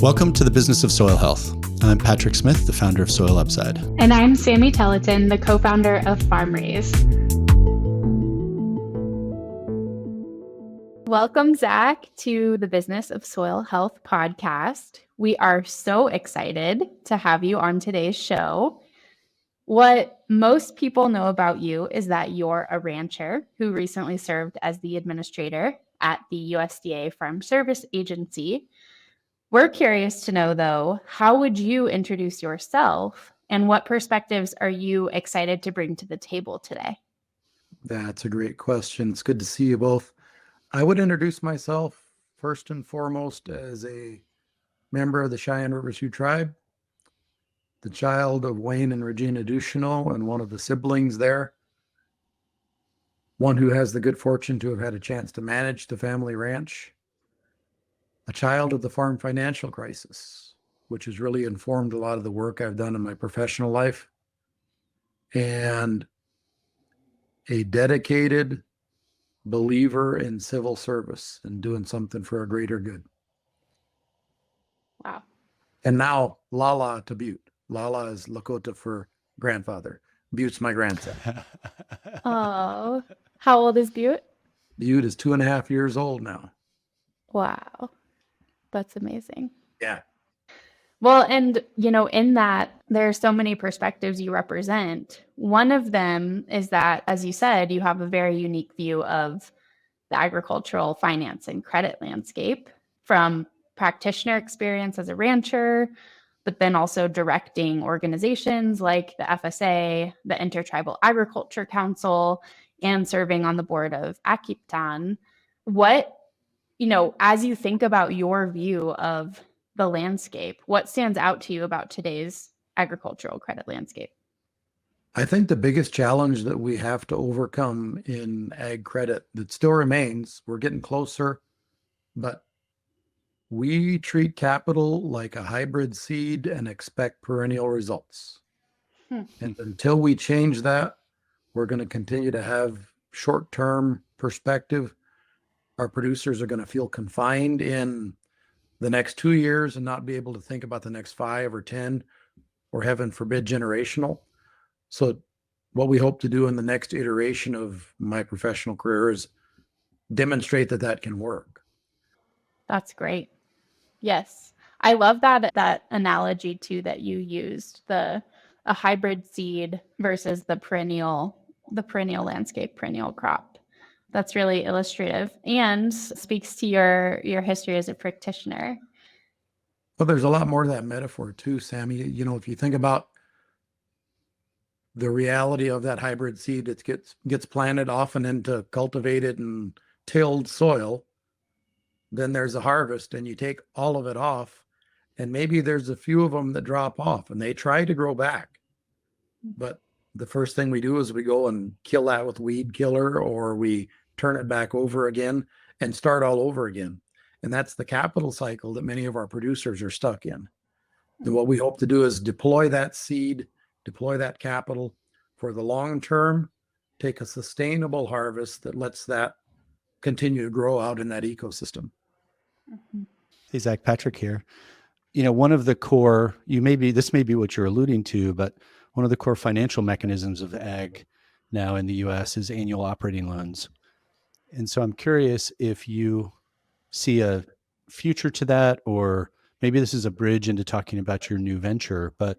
Welcome to the Business of Soil Health. I'm Patrick Smith, the founder of Soil Upside. And I'm Sammy Telleton, the co-founder of FarmRaise. Welcome, Zach, to the Business of Soil Health podcast. We are so excited to have you on today's show. What most people know about you is that you're a rancher who recently served as the administrator at the USDA Farm Service Agency. We're curious to know, though, how would you introduce yourself and what perspectives are you excited to bring to the table today? That's a great question. It's good to see you both. I would introduce myself first and foremost as a member of the Cheyenne River Sioux tribe, the child of Wayne and Regina Ducheneaux and one of the siblings there, one who has the good fortune to have had a chance to manage the family ranch, a child of the farm financial crisis, which has really informed a lot of the work I've done in my professional life, and a dedicated believer in civil service and doing something for a greater good. Wow. And now Lala to Butte. Lala is Lakota for grandfather. Butte's my grandson. Oh, how old is Butte? Butte is 2.5 years old now. Wow. That's amazing. Yeah. Well, and, in that, there are so many perspectives you represent. One of them is that, as you said, you have a very unique view of the agricultural finance and credit landscape from practitioner experience as a rancher, but then also directing organizations like the FSA, the Intertribal Agriculture Council, and serving on the board of Akiptan. What, as you think about your view of the landscape, what stands out to you about today's agricultural credit landscape? I think the biggest challenge that we have to overcome in ag credit that still remains, we're getting closer, but we treat capital like a hybrid seed and expect perennial results. And until we change that, we're going to continue to have short-term perspective. Our producers are going to feel confined in the next 2 years and not be able to think about the next 5 or 10, or heaven forbid, generational. So what we hope to do in the next iteration of my professional career is demonstrate that can work. That's great. Yes. I love that analogy too that you used, a hybrid seed versus the perennial landscape, perennial crop. That's really illustrative and speaks to your history as a practitioner. Well, there's a lot more to that metaphor too, Sammy. If you think about the reality of that hybrid seed, it gets planted often into cultivated and tilled soil. Then there's a harvest and you take all of it off, and maybe there's a few of them that drop off and they try to grow back. But the first thing we do is we go and kill that with weed killer, or we turn it back over again and start all over again. And that's the capital cycle that many of our producers are stuck in. And what we hope to do is deploy that seed, deploy that capital for the long term, take a sustainable harvest that lets that continue to grow out in that ecosystem. Hey, Zach, Patrick here. One of the core, this may be what you're alluding to, but one of the core financial mechanisms of ag now in the US is annual operating loans. And so I'm curious if you see a future to that, or maybe this is a bridge into talking about your new venture, but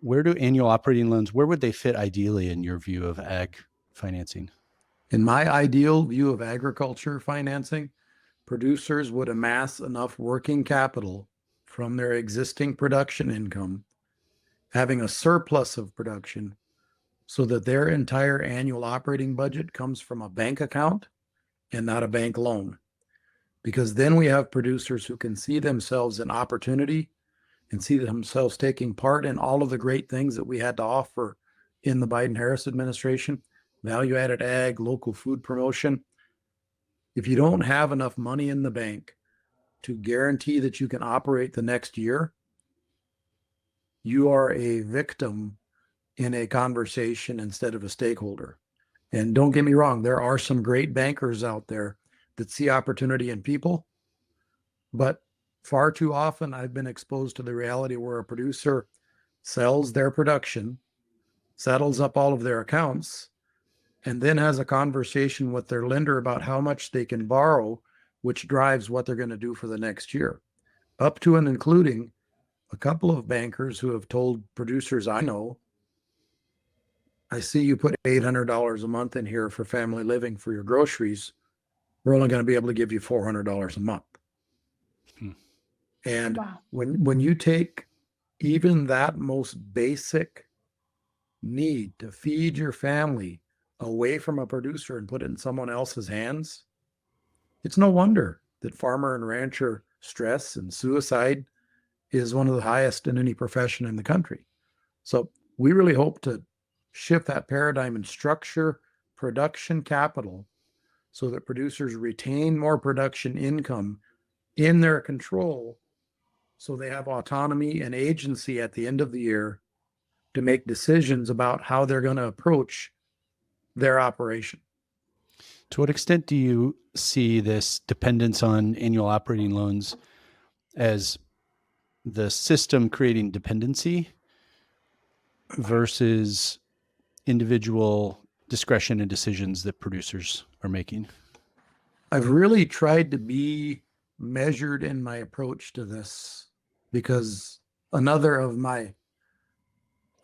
where do annual operating loans, where would they fit ideally in your view of ag financing? In my ideal view of agriculture financing, producers would amass enough working capital from their existing production income, having a surplus of production, so that their entire annual operating budget comes from a bank account and not a bank loan. Because then we have producers who can see themselves in opportunity and see themselves taking part in all of the great things that we had to offer in the Biden-Harris administration, value-added ag, local food promotion. If you don't have enough money in the bank to guarantee that you can operate the next year, you are a victim in a conversation instead of a stakeholder. And don't get me wrong, there are some great bankers out there that see opportunity in people. But far too often I've been exposed to the reality where a producer sells their production, settles up all of their accounts, and then has a conversation with their lender about how much they can borrow, which drives what they're going to do for the next year. Up to and including a couple of bankers who have told producers I know, I see you put $800 a month in here for family living for your groceries. We're only going to be able to give you $400 a month. Hmm. And Wow. when you take even that most basic need to feed your family away from a producer and put it in someone else's hands, it's no wonder that farmer and rancher stress and suicide is one of the highest in any profession in the country. So we really hope to shift that paradigm and structure production capital so that producers retain more production income in their control, so they have autonomy and agency at the end of the year to make decisions about how they're going to approach their operation. To what extent do you see this dependence on annual operating loans as the system creating dependency versus individual discretion and decisions that producers are making? I've really tried to be measured in my approach to this, because another of my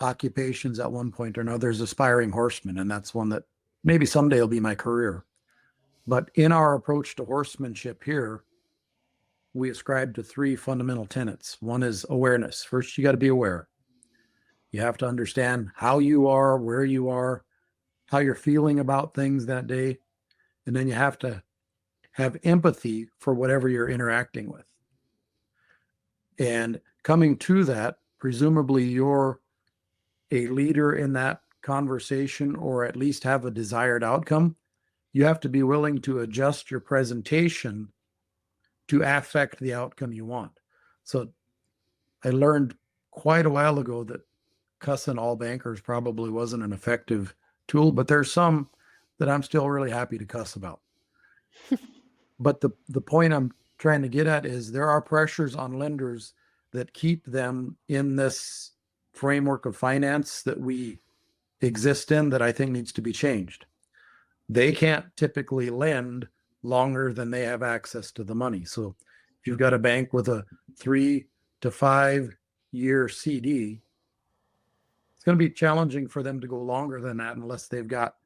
occupations at one point or another is aspiring horseman, and that's one that maybe someday will be my career. But in our approach to horsemanship here, we ascribe to three fundamental tenets. One is awareness. First, you got to be aware. You have to understand how you are, where you are, how you're feeling about things that day. And then you have to have empathy for whatever you're interacting with. And coming to that, presumably you're a leader in that conversation, or at least have a desired outcome. You have to be willing to adjust your presentation to affect the outcome you want. So I learned quite a while ago that cussing all bankers probably wasn't an effective tool, but there's some that I'm still really happy to cuss about. But the point I'm trying to get at is there are pressures on lenders that keep them in this framework of finance that we exist in that I think needs to be changed. They can't typically lend longer than they have access to the money. So if you've got a bank with a 3 to 5 year CD, it's going to be challenging for them to go longer than that unless they've got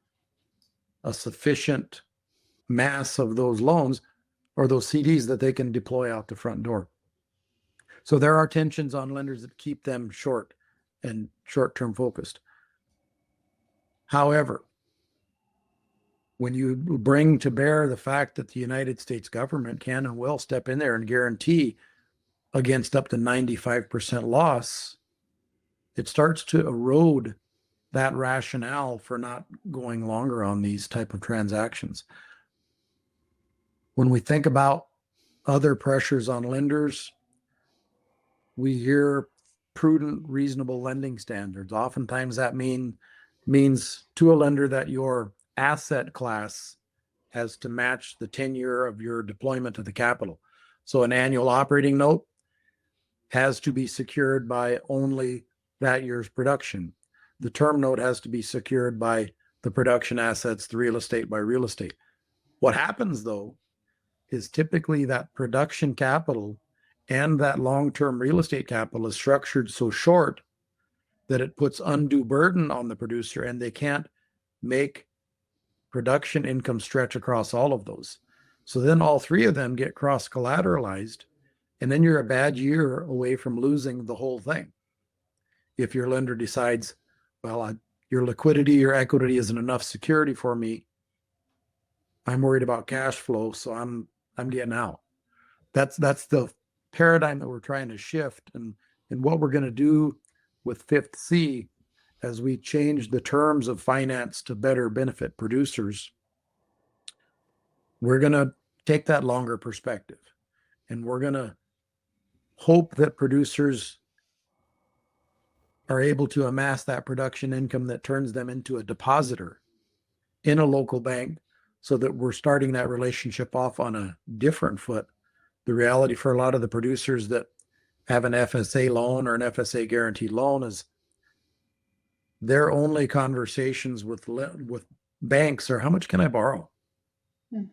a sufficient mass of those loans or those CDs that they can deploy out the front door. So there are tensions on lenders that keep them short and short-term focused. However, when you bring to bear the fact that the United States government can and will step in there and guarantee against up to 95% loss, it starts to erode that rationale for not going longer on these type of transactions. When we think about other pressures on lenders, we hear prudent, reasonable lending standards. Oftentimes that means to a lender that your asset class has to match the tenure of your deployment of the capital. So an annual operating note has to be secured by only that year's production. The term note has to be secured by the production assets, the real estate by real estate. What happens though is typically that production capital and that long-term real estate capital is structured so short that it puts undue burden on the producer, and they can't make production income stretch across all of those. So then all three of them get cross-collateralized, and then you're a bad year away from losing the whole thing. If your lender decides, well, your liquidity, your equity isn't enough security for me, I'm worried about cash flow, so I'm getting out. That's the paradigm that we're trying to shift, and what we're going to do with Fifth C as we change the terms of finance to better benefit producers. We're going to take that longer perspective, and we're going to hope that producers are able to amass that production income that turns them into a depositor in a local bank, so that we're starting that relationship off on a different foot. The reality for a lot of the producers that have an FSA loan or an FSA guaranteed loan is their only conversations with banks are, how much can I borrow? Hmm.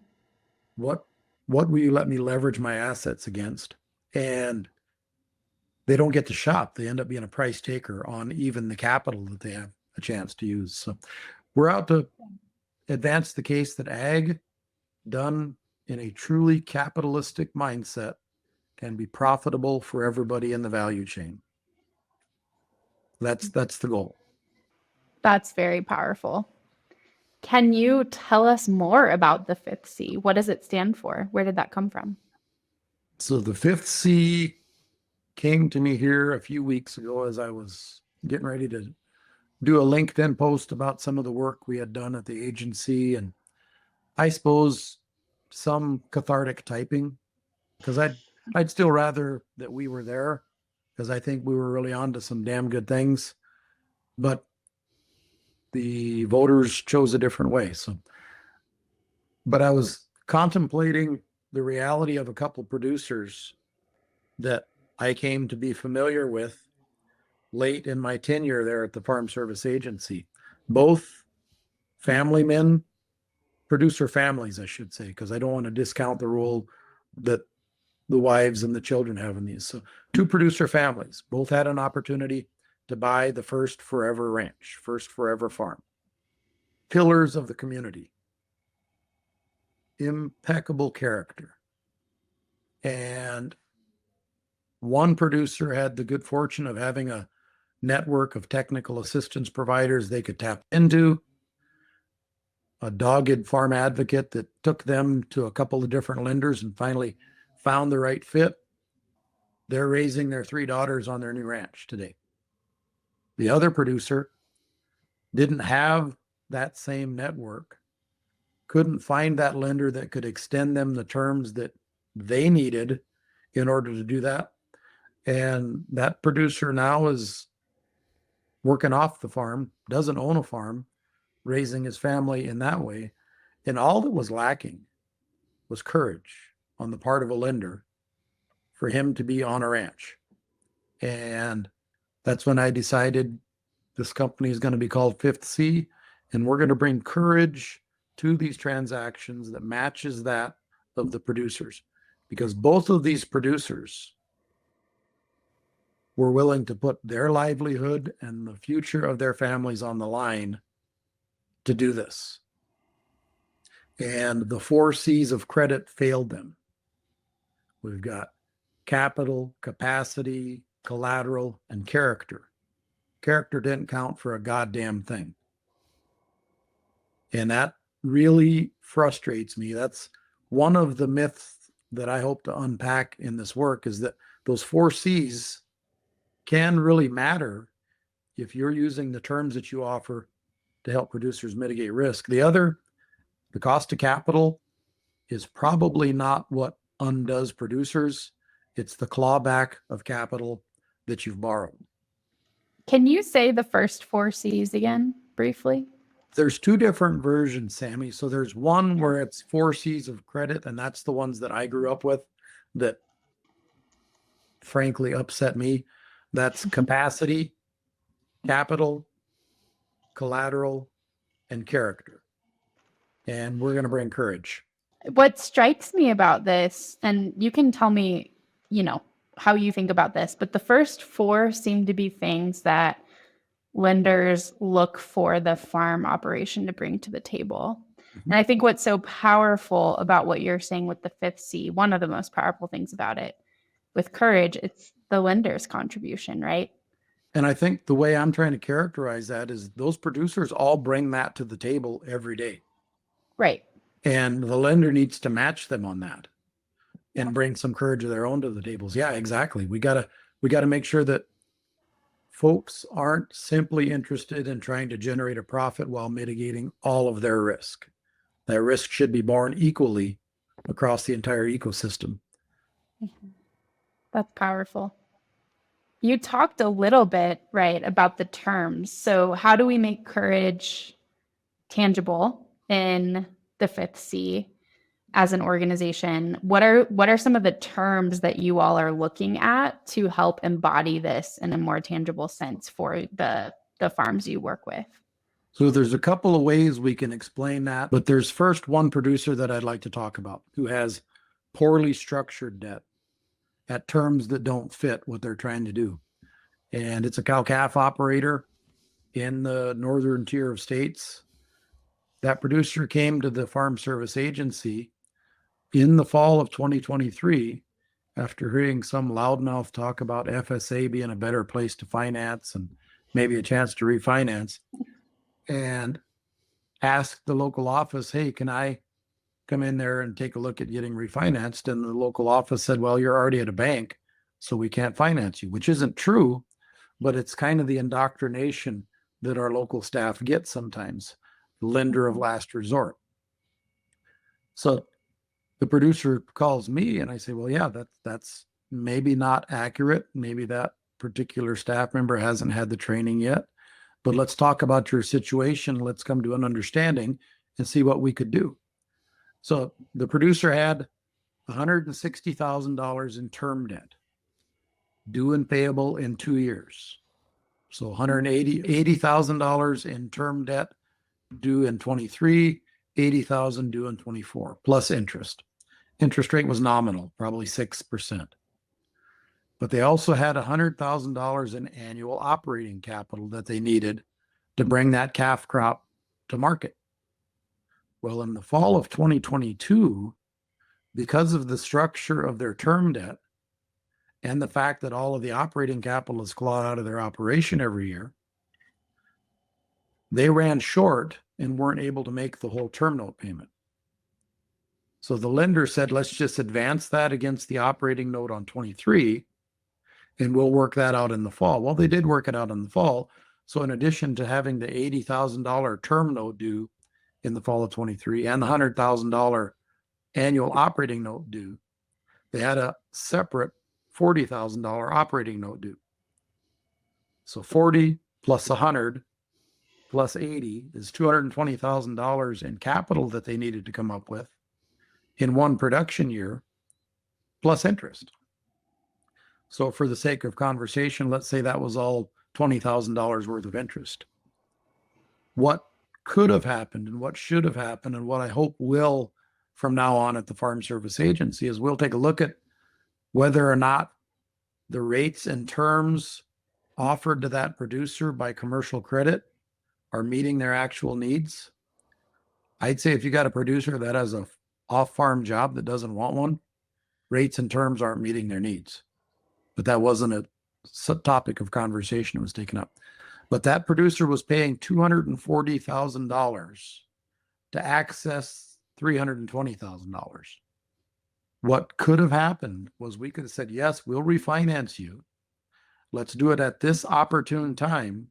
What will you let me leverage my assets against? And they don't get to shop. They end up being a price taker on even the capital that they have a chance to use. So we're out to advance the case that ag done in a truly capitalistic mindset can be profitable for everybody in the value chain. That's the goal. That's very powerful. Can you tell us more about the fifth C? What does it stand for? Where did that come from? So the fifth C came to me here a few weeks ago as I was getting ready to do a LinkedIn post about some of the work we had done at the agency, and I suppose some cathartic typing, because I'd still rather that we were there, because I think we were really on to some damn good things, but the voters chose a different way. But I was contemplating the reality of a couple producers that I came to be familiar with late in my tenure there at the Farm Service Agency. Both family men, producer families, I should say, because I don't want to discount the role that the wives and the children have in these. So two producer families, both had an opportunity to buy the first forever ranch, first forever farm. Pillars of the community. Impeccable character. And one producer had the good fortune of having a network of technical assistance providers they could tap into, a dogged farm advocate that took them to a couple of different lenders and finally found the right fit. They're raising their 3 daughters on their new ranch today. The other producer didn't have that same network, couldn't find that lender that could extend them the terms that they needed in order to do that. And that producer now is working off the farm, doesn't own a farm, raising his family in that way. And all that was lacking was courage on the part of a lender for him to be on a ranch. And that's when I decided this company is going to be called Fifth C, and we're going to bring courage to these transactions that matches that of the producers, because both of these producers were willing to put their livelihood and the future of their families on the line to do this. And the 4 C's of credit failed them. We've got capital, capacity, collateral, and character. Character didn't count for a goddamn thing. And that really frustrates me. That's one of the myths that I hope to unpack in this work, is that those 4 C's can really matter if you're using the terms that you offer to help producers mitigate risk. The cost of capital is probably not what undoes producers. It's the clawback of capital that you've borrowed. Can you say the first 4 C's again, briefly? There's 2 different versions, Sammy. So there's one where it's 4 C's of credit, and that's the ones that I grew up with that frankly upset me. That's capacity, capital, collateral, and character. And we're going to bring courage. What strikes me about this, and you can tell me, how you think about this, but the first 4 seem to be things that lenders look for the farm operation to bring to the table. Mm-hmm. And I think what's so powerful about what you're saying with the 5th C, one of the most powerful things about it, with courage, it's the lender's contribution, right? And I think the way I'm trying to characterize that is those producers all bring that to the table every day. Right. And the lender needs to match them on that and bring some courage of their own to the tables. Yeah, exactly. We gotta make sure that folks aren't simply interested in trying to generate a profit while mitigating all of their risk. That risk should be borne equally across the entire ecosystem. That's powerful. You talked a little bit, right, about the terms. So how do we make courage tangible in the fifth C as an organization, what are some of the terms that you all are looking at to help embody this in a more tangible sense for the farms you work with? So there's a couple of ways we can explain that, but there's first one producer that I'd like to talk about who has poorly structured debt at terms that don't fit what they're trying to do. And it's a cow-calf operator in the northern tier of states. That producer came to the Farm Service Agency in the fall of 2023 after hearing some loudmouth talk about FSA being a better place to finance and maybe a chance to refinance, and asked the local office, hey, can I come in there and take a look at getting refinanced? And the local office said, well, you're already at a bank, so we can't finance you, which isn't true, but it's kind of the indoctrination that our local staff get sometimes, lender of last resort. So the producer calls me and I say, well, yeah, that's maybe not accurate. Maybe that particular staff member hasn't had the training yet, but let's talk about your situation. Let's come to an understanding and see what we could do. So the producer had $160,000 in term debt, due and payable in 2 years. So $80,000 in term debt due in 23, 80,000 due in 24, plus interest. Interest rate was nominal, probably 6%. But they also had $100,000 in annual operating capital that they needed to bring that calf crop to market. Well, in the fall of 2022, because of the structure of their term debt and the fact that all of the operating capital is clawed out of their operation every year, they ran short and weren't able to make the whole term note payment. So the lender said, let's just advance that against the operating note on 23, and we'll work that out in the fall. Well, they did work it out in the fall. So in addition to having the $80,000 term note due in the fall of 23 and the $100,000 annual operating note due, they had a separate $40,000 operating note due. So 40 plus 100 plus 80 is $220,000 in capital that they needed to come up with in one production year, plus interest. So for the sake of conversation, let's say that was all $20,000 worth of interest. What could have happened and what should have happened and what I hope will from now on at the Farm Service Agency is we'll take a look at whether or not the rates and terms offered to that producer by commercial credit are meeting their actual needs. I'd say if you got a producer that has a off-farm job that doesn't want one, rates and terms aren't meeting their needs. But that wasn't a topic of conversation that was taken up. But that producer was paying $240,000 to access $320,000. What could have happened was we could have said, yes, we'll refinance you. Let's do it at this opportune time.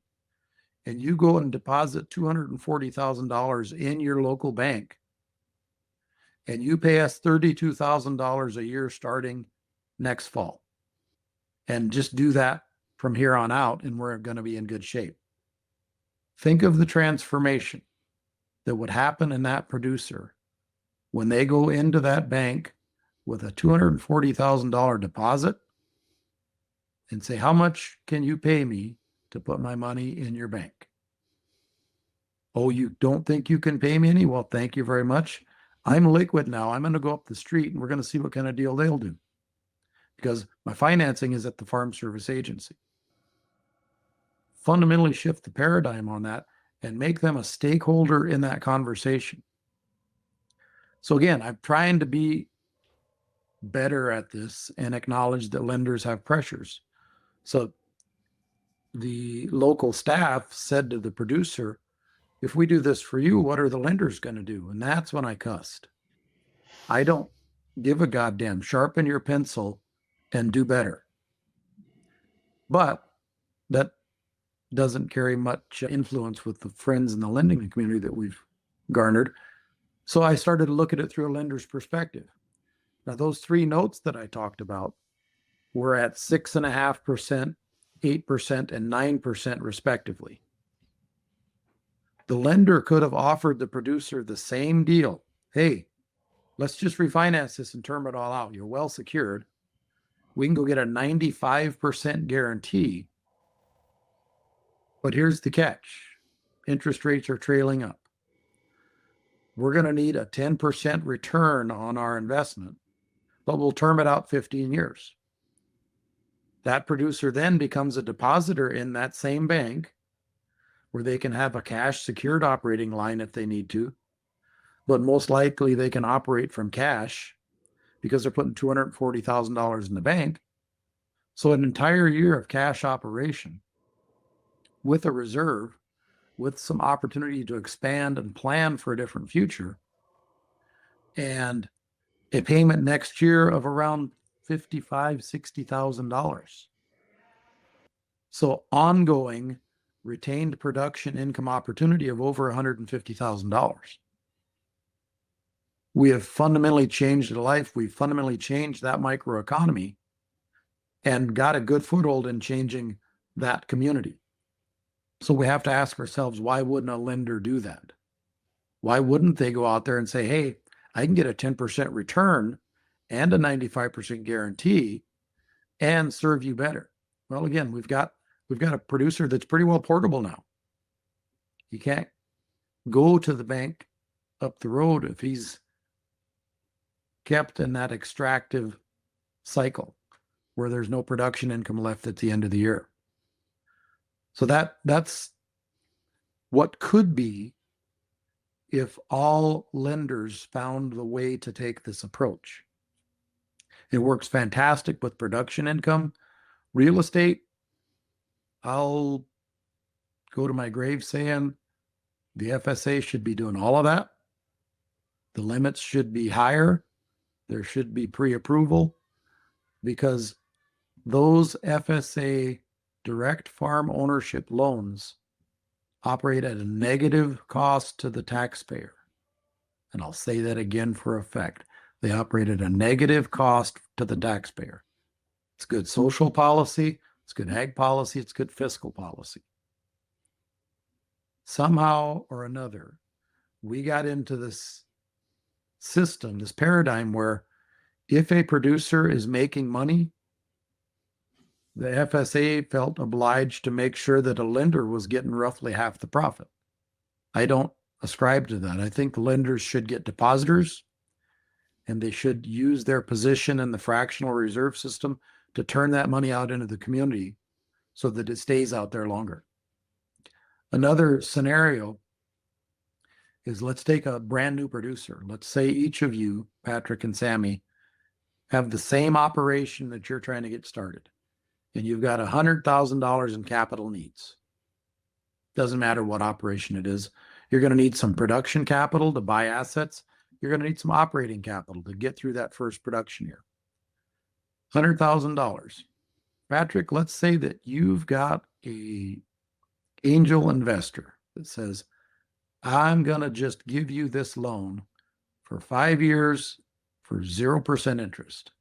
And you go and deposit $240,000 in your local bank. And you pay us $32,000 a year starting next fall. And just do that from here on out, and we're going to be in good shape. Think of the transformation that would happen in that producer when they go into that bank with a $240,000 deposit and say, how much can you pay me to put my money in your bank? Oh, you don't think you can pay me any? Well, thank you very much. I'm liquid now. I'm going to go up the street and we're going to see what kind of deal they'll do, because my financing is at the Farm Service Agency. Fundamentally shift the paradigm on that and make them a stakeholder in that conversation. So again, I'm trying to be better at this and acknowledge that lenders have pressures. So the local staff said to the producer, if we do this for you, what are the lenders going to do? And that's when I cussed. I don't give a goddamn. Sharpen your pencil and do better. But that doesn't carry much influence with the friends in the lending community that we've garnered. So I started to look at it through a lender's perspective. Now, those three notes that I talked about were at 6.5%, 8%, and 9% respectively. The lender could have offered the producer the same deal hey, let's just refinance this and term it all out. You're well secured. We can go get a 95% guarantee. But here's the catch. Interest rates are trailing up. We're going to need a 10% return on our investment, but we'll term it out 15 years. That producer then becomes a depositor in that same bank where they can have a cash secured operating line if they need to, but most likely they can operate from cash because they're putting $240,000 in the bank. So an entire year of cash operation with a reserve, with some opportunity to expand and plan for a different future, and a payment next year of around $55,000, $60,000. So ongoing retained production income opportunity of over $150,000. We have fundamentally changed the life. We've fundamentally changed that microeconomy and got a good foothold in changing that community. So we have to ask ourselves, why wouldn't a lender do that? Why wouldn't they go out there and say, hey, I can get a 10% return and a 95% guarantee and serve you better? Well, again, we've got a producer that's pretty well portable now. You can't go to the bank up the road if he's kept in that extractive cycle where there's no production income left at the end of the year. So that's what could be if all lenders found the way to take this approach. It works fantastic with production income. Real estate, I'll go to my grave saying the FSA should be doing all of that. The limits should be higher. There should be pre-approval, because those FSA direct farm ownership loans operate at a negative cost to the taxpayer. And I'll say that again for effect. They operate at a negative cost to the taxpayer. It's good social policy, it's good ag policy, it's good fiscal policy. Somehow or another, we got into this system, this paradigm where if a producer is making money, the FSA felt obliged to make sure that a lender was getting roughly half the profit. I don't ascribe to that. I think lenders should get depositors, and they should use their position in the fractional reserve system to turn that money out into the community so that it stays out there longer. Another scenario is, let's take a brand new producer. Let's say each of you, Patrick and Sammy, have the same operation that you're trying to get started, and you've got $100,000 in capital needs. Doesn't matter what operation it is. You're going to need some production capital to buy assets. You're going to need some operating capital to get through that first production year. $100,000. Patrick, let's say that you've got a angel investor that says, I'm going to just give you this loan for 5 years for 0% interest.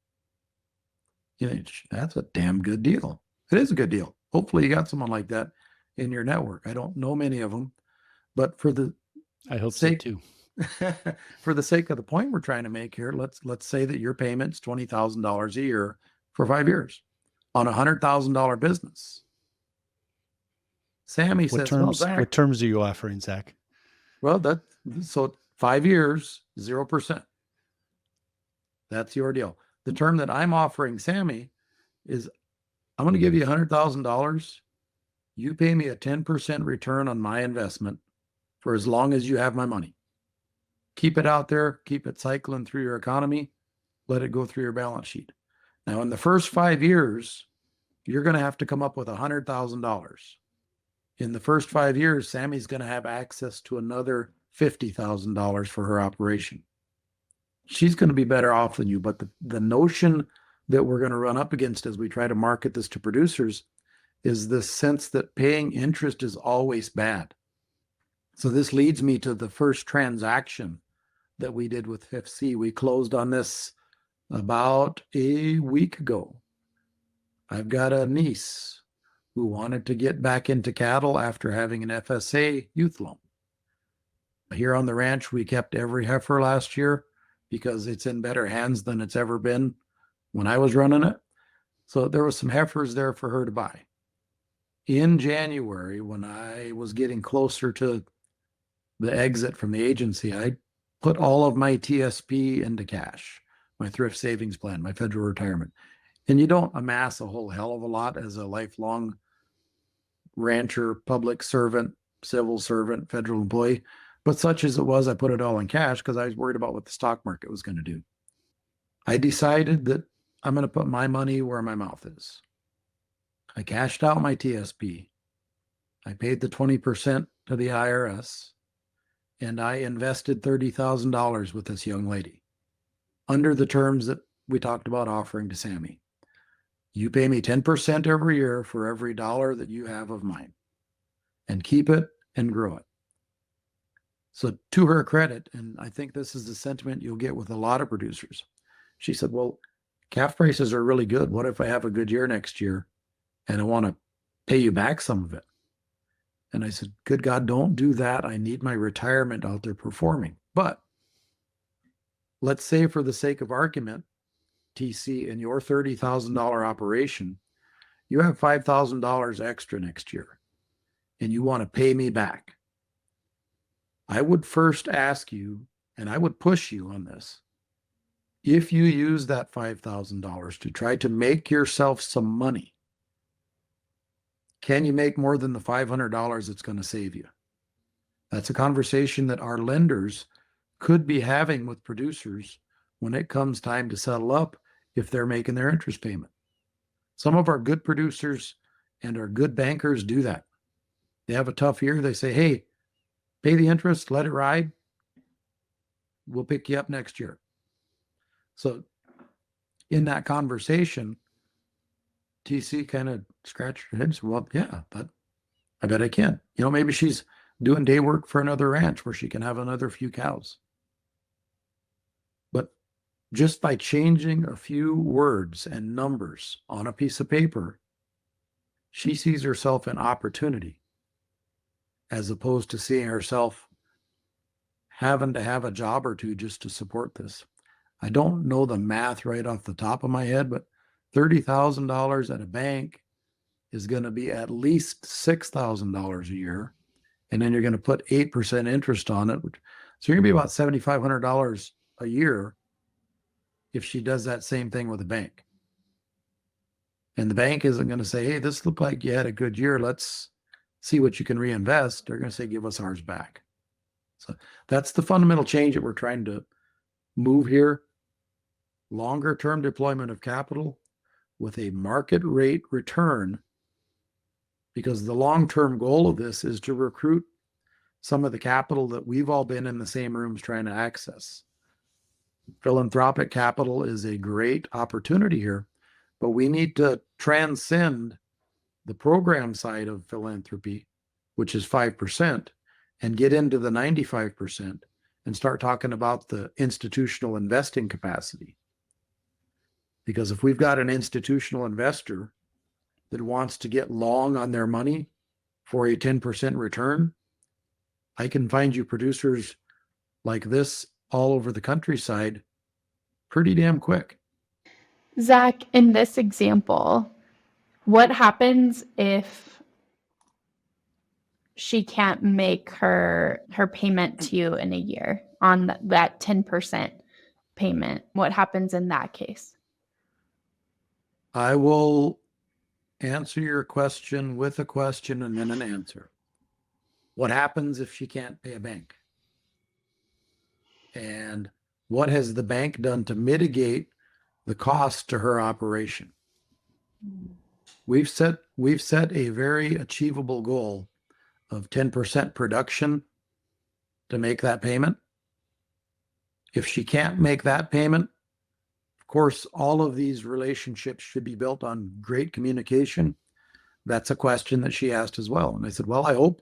You know, that's a damn good deal. It is a good deal. Hopefully you got someone like that in your network. I don't know many of them, but for the I hope sake, so too. for the sake of the point we're trying to make here, let's say that your payment's $20,000 a year for 5 years on a $100,000 business. Sammy says, well, Zach, what terms are you offering, Zach? well, so 5 years, 0%. That's your deal. The term that I'm offering Sammy is, I'm going to give you $100,000. You pay me a 10% return on my investment for as long as you have my money. Keep it out there, keep it cycling through your economy, let it go through your balance sheet. Now, in the first 5 years, you're going to have to come up with $100,000. In the first 5 years, Sammy's going to have access to another $50,000 for her operation. She's going to be better off than you, but the notion that we're going to run up against as we try to market this to producers is this sense that paying interest is always bad. So this leads me to the first transaction that we did with FSA. We closed on this about a week ago. I've got a niece who wanted to get back into cattle after having an FSA youth loan. Here on the ranch, we kept every heifer last year because it's in better hands than it's ever been when I was running it. So there was some heifers there for her to buy. In January, when I was getting closer to the exit from the agency, I put all of my TSP into cash, my thrift savings plan, my federal retirement. And you don't amass a whole hell of a lot as a lifelong rancher, public servant, civil servant, federal employee. But such as it was, I put it all in cash because I was worried about what the stock market was going to do. I decided that I'm going to put my money where my mouth is. I cashed out my TSP. I paid the 20% to the IRS, and I invested $30,000 with this young lady under the terms that we talked about offering to Sammy. You pay me 10% every year for every dollar that you have of mine, and keep it and grow it. So to her credit, and I think this is the sentiment you'll get with a lot of producers, she said, well, calf prices are really good. What if I have a good year next year and I want to pay you back some of it? And I said, good God, don't do that. I need my retirement out there performing. But let's say for the sake of argument, TC, in your $30,000 operation, you have $5,000 extra next year and you want to pay me back. I would first ask you, and I would push you on this, if you use that $5,000 to try to make yourself some money, can you make more than the $500 it's going to save you? That's a conversation that our lenders could be having with producers when it comes time to settle up if they're making their interest payment. Some of our good producers and our good bankers do that. They have a tough year. They say, hey, pay the interest, let it ride. We'll pick you up next year. So in that conversation, TC kind of scratched her head and said, well, yeah, but I bet I can. You know, maybe she's doing day work for another ranch where she can have another few cows. But just by changing a few words and numbers on a piece of paper, she sees herself an opportunity as opposed to seeing herself having to have a job or two just to support this. I don't know the math right off the top of my head, but $30,000 at a bank is going to be at least $6,000 a year. And then you're going to put 8% interest on it. So you're going to be about $7,500 a year if she does that same thing with a bank. And the bank isn't going to say, hey, this looked like you had a good year. Let's see what you can reinvest. They're going to say, give us ours back. So that's the fundamental change that we're trying to move here. Longer term deployment of capital with a market rate return, because the long-term goal of this is to recruit some of the capital that we've all been in the same rooms trying to access. Philanthropic capital is a great opportunity here, but we need to transcend the program side of philanthropy, which is 5%, and get into the 95% and start talking about the institutional investing capacity. Because if we've got an institutional investor that wants to get long on their money for a 10% return, I can find you producers like this all over the countryside pretty damn quick. Zach, in this example, what happens if she can't make her payment to you in a year on that 10% payment? What happens in that case? I will answer your question with a question and then an answer. What happens if she can't pay a bank? And what has the bank done to mitigate the cost to her operation? We've set a very achievable goal of 10% production to make that payment. If she can't make that payment, of course, all of these relationships should be built on great communication. That's a question that she asked as well. And I said, well, I hope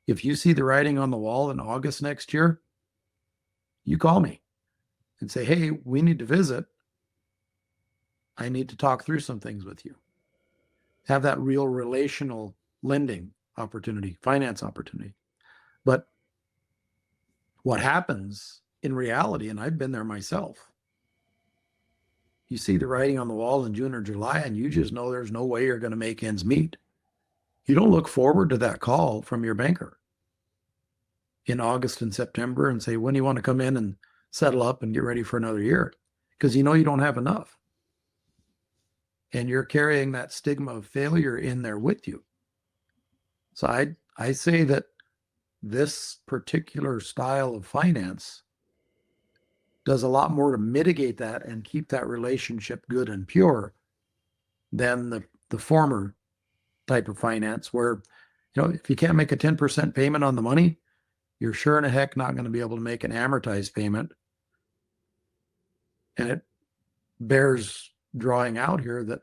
if you see the writing on the wall in August next year, you call me and say, hey, we need to visit. I need to talk through some things with you. Have that real relational lending opportunity, finance opportunity. But what happens in reality, and I've been there myself, you see the writing on the wall in June or July, and you just know there's no way you're going to make ends meet. You don't look forward to that call from your banker in August and September and say, when do you want to come in and settle up and get ready for another year? Because you know you don't have enough. And you're carrying that stigma of failure in there with you. So I say that this particular style of finance does a lot more to mitigate that and keep that relationship good and pure than the former type of finance where, if you can't make a 10% payment on the money, you're sure in a heck not going to be able to make an amortized payment. And it bears drawing out here that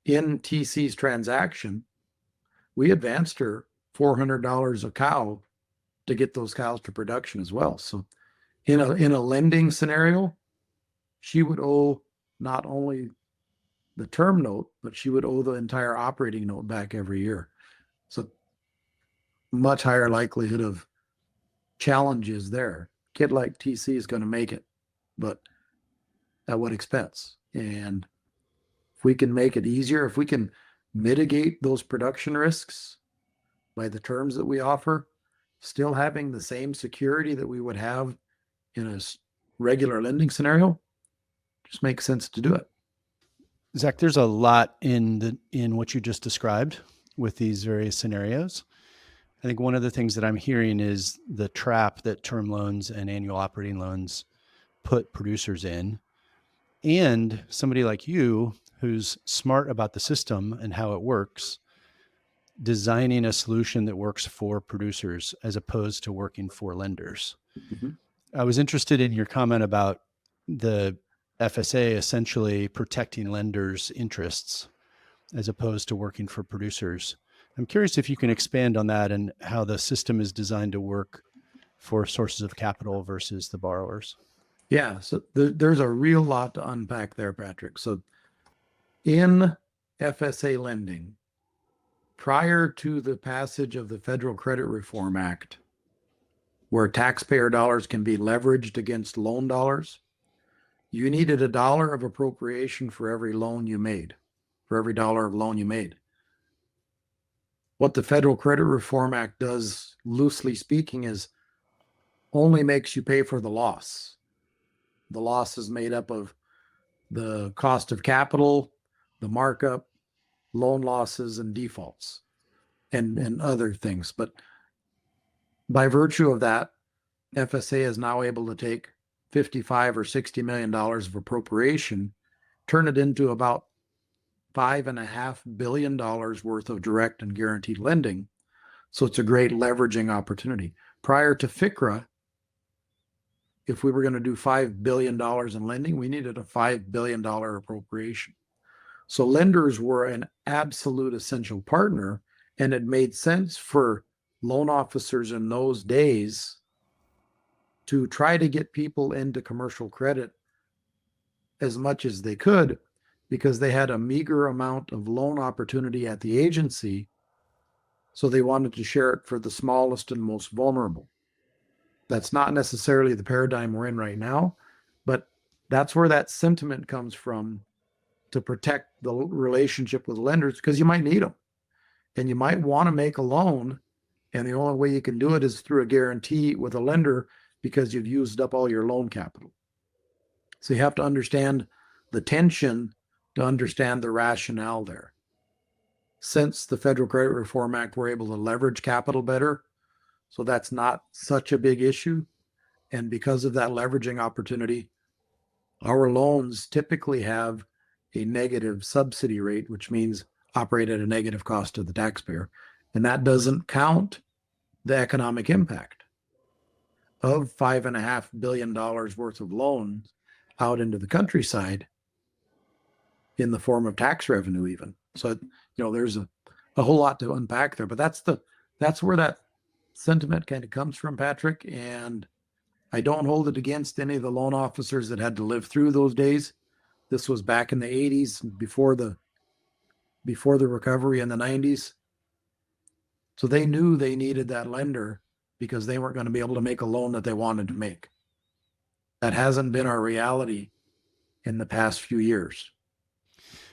in TC's transaction, we advanced her $400 a cow to get those cows to production as well. So in a lending scenario, she would owe not only the term note, but she would owe the entire operating note back every year. So much higher likelihood of challenges there. Kid like TC is going to make it, but at what expense? And if we can make it easier, if we can mitigate those production risks by the terms that we offer, still having the same security that we would have in a regular lending scenario, just makes sense to do it. Zach, there's a lot in what you just described with these various scenarios. I think one of the things that I'm hearing is the trap that term loans and annual operating loans put producers in. And somebody like you, who's smart about the system and how it works, designing a solution that works for producers as opposed to working for lenders. Mm-hmm. I was interested in your comment about the FSA essentially protecting lenders' interests as opposed to working for producers. I'm curious if you can expand on that and how the system is designed to work for sources of capital versus the borrowers. Yeah, so there's a real lot to unpack there, Patrick. So in FSA lending, prior to the passage of the Federal Credit Reform Act, where taxpayer dollars can be leveraged against loan dollars, you needed $1 of appropriation for every loan you made, for every $1 of loan you made. What the Federal Credit Reform Act does, loosely speaking, is only makes you pay for the loss. The loss is made up of the cost of capital, the markup, loan losses, and defaults, and other things. But by virtue of that, FSA is now able to take $55 or $60 million of appropriation, turn it into about $5.5 billion worth of direct and guaranteed lending. So it's a great leveraging opportunity. Prior to FCRA, if we were going to do $5 billion in lending, we needed a $5 billion appropriation. So lenders were an absolute essential partner, and it made sense for loan officers in those days to try to get people into commercial credit as much as they could, because they had a meager amount of loan opportunity at the agency. So they wanted to share it for the smallest and most vulnerable. That's not necessarily the paradigm we're in right now, but that's where that sentiment comes from, to protect the relationship with lenders, because you might need them and you might want to make a loan. And the only way you can do it is through a guarantee with a lender, because you've used up all your loan capital. So you have to understand the tension to understand the rationale there. Since the Federal Credit Reform Act, we're able to leverage capital better. So that's not such a big issue. And because of that leveraging opportunity, our loans typically have a negative subsidy rate, which means operate at a negative cost to the taxpayer. And that doesn't count the economic impact of $5.5 billion worth of loans out into the countryside in the form of tax revenue even. So, there's a whole lot to unpack there, but that's where that sentiment kind of comes from, Patrick. And I don't hold it against any of the loan officers that had to live through those days. This was back in the 80s, before the recovery in the 90s. So they knew they needed that lender because they weren't going to be able to make a loan that they wanted to make. That hasn't been our reality in the past few years.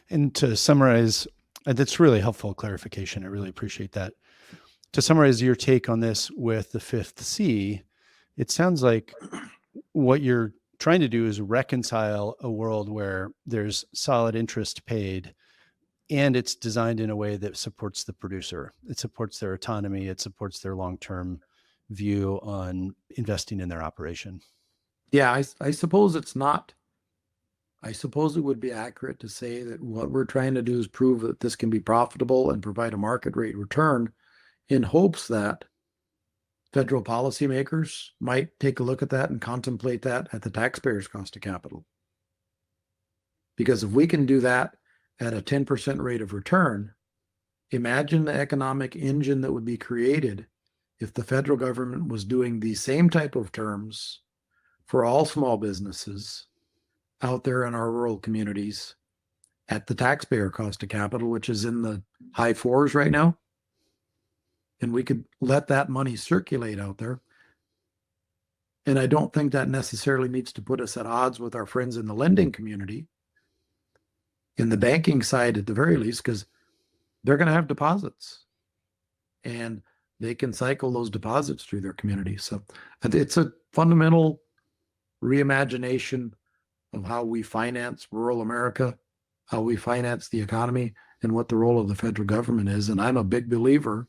And to summarize, that's really helpful clarification. I really appreciate that. To summarize your take on this with the fifth C, it sounds like what you're trying to do is reconcile a world where there's solid interest paid and it's designed in a way that supports the producer. It supports their autonomy. It supports their long-term view on investing in their operation. Yeah, I suppose it's not. I suppose it would be accurate to say that what we're trying to do is prove that this can be profitable and provide a market rate return in hopes that federal policymakers might take a look at that and contemplate that at the taxpayer's cost of capital. Because if we can do that at a 10% rate of return, imagine the economic engine that would be created if the federal government was doing the same type of terms for all small businesses out there in our rural communities at the taxpayer cost of capital, which is in the high fours right now. And we could let that money circulate out there. And I don't think that necessarily needs to put us at odds with our friends in the lending community, in the banking side at the very least, because they're going to have deposits and they can cycle those deposits through their community. So it's a fundamental reimagination of how we finance rural America, how we finance the economy, and what the role of the federal government is. And I'm a big believer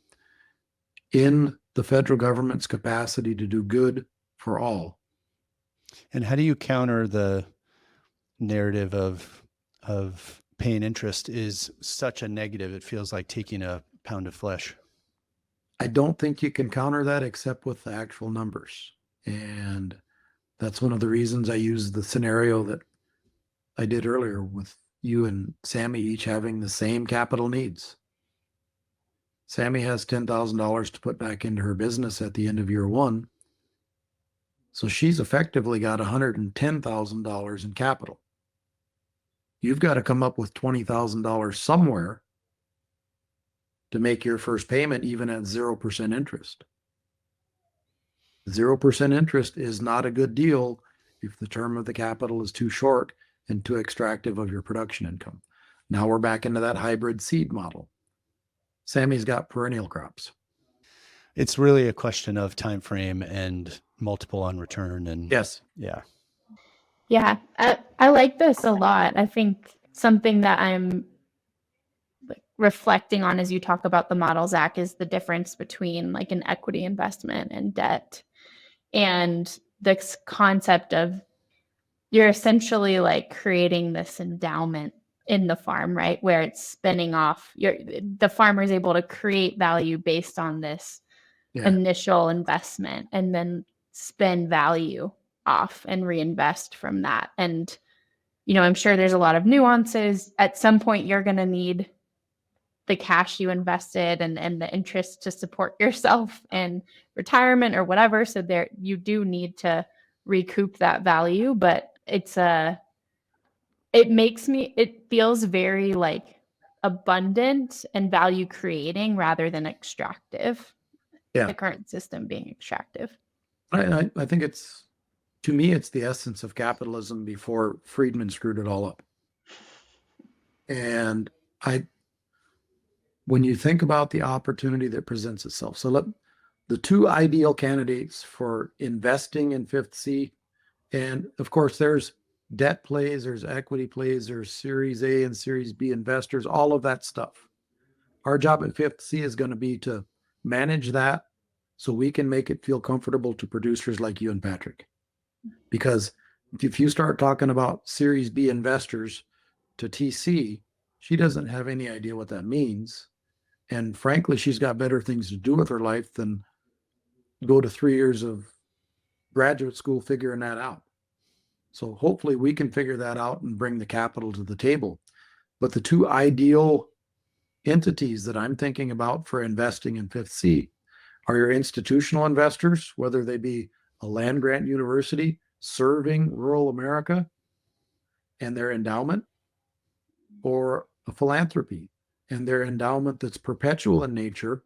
in the federal government's capacity to do good for all. And how do you counter the narrative of paying interest is such a negative? It feels like taking a pound of flesh. I don't think you can counter that except with the actual numbers. And that's one of the reasons I used the scenario that I did earlier with you and Sammy each having the same capital needs. Sammy has $10,000 to put back into her business at the end of year one. So she's effectively got $110,000 in capital. You've got to come up with $20,000 somewhere to make your first payment, even at 0% interest. 0% interest is not a good deal if the term of the capital is too short and too extractive of your production income. Now we're back into that hybrid seed model. Sammy's got perennial crops. It's really a question of time frame and multiple on return. And yes, yeah. Yeah, I like this a lot. I think something that I'm reflecting on as you talk about the model, Zach, is the difference between like an equity investment and debt. And this concept of you're essentially like creating this endowment in the farm, right? Where it's spinning off, the farmer is able to create value based on this initial investment and then spin value off and reinvest from that. And, I'm sure there's a lot of nuances. At some point, you're going to need the cash you invested and the interest to support yourself in retirement or whatever. So there, you do need to recoup that value, but it feels very like abundant and value creating rather than extractive. Yeah. The current system being extractive. I think to me, it's the essence of capitalism before Friedman screwed it all up. And when you think about the opportunity that presents itself, so the two ideal candidates for investing in Fifth C, and of course there's debt plays, there's equity plays, there's Series A and Series B investors, all of that stuff. Our job at Fifth C is going to be to manage that so we can make it feel comfortable to producers like you and Patrick. Because if you start talking about Series B investors to TC, she doesn't have any idea what that means. And frankly, she's got better things to do with her life than go to 3 years of graduate school figuring that out. So hopefully we can figure that out and bring the capital to the table. But the two ideal entities that I'm thinking about for investing in Fifth C are your institutional investors, whether they be a land grant university serving rural America and their endowment, or a philanthropy and their endowment that's perpetual in nature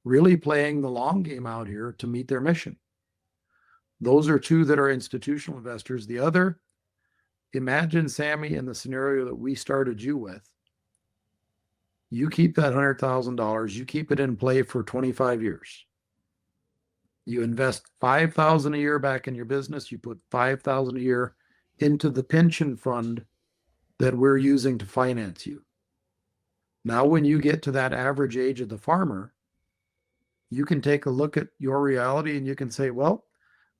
really playing the long game out here to meet their mission. Those are two that are institutional investors. The other, imagine, Sammy, in the scenario that we started you with. You keep that $100,000, you keep it in play for 25 years. You invest $5,000 a year back in your business. You put $5,000 a year into the pension fund that we're using to finance you. Now, when you get to that average age of the farmer, you can take a look at your reality and you can say, well,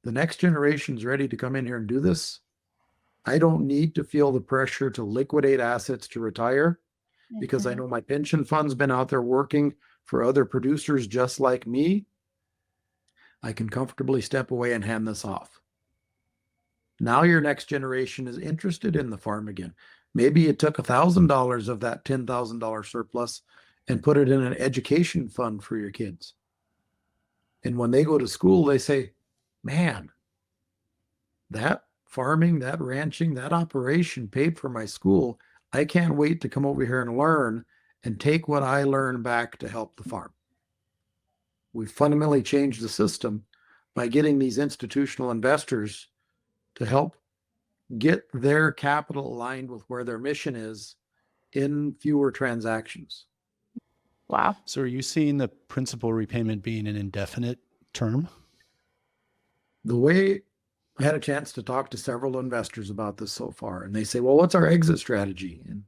the next generation's ready to come in here and do this. I don't need to feel the pressure to liquidate assets to retire because I know my pension fund's been out there working for other producers just like me. I can comfortably step away and hand this off. Now your next generation is interested in the farm again. Maybe you took $1,000 of that $10,000 surplus and put it in an education fund for your kids. And when they go to school, they say, man, that farming, that ranching, that operation paid for my school. I can't wait to come over here and learn and take what I learned back to help the farm. We fundamentally changed the system by getting these institutional investors to help get their capital aligned with where their mission is in fewer transactions. Wow. So are you seeing the principal repayment being an indefinite term? The way I had a chance to talk to several investors about this so far, and they say, well, what's our exit strategy? And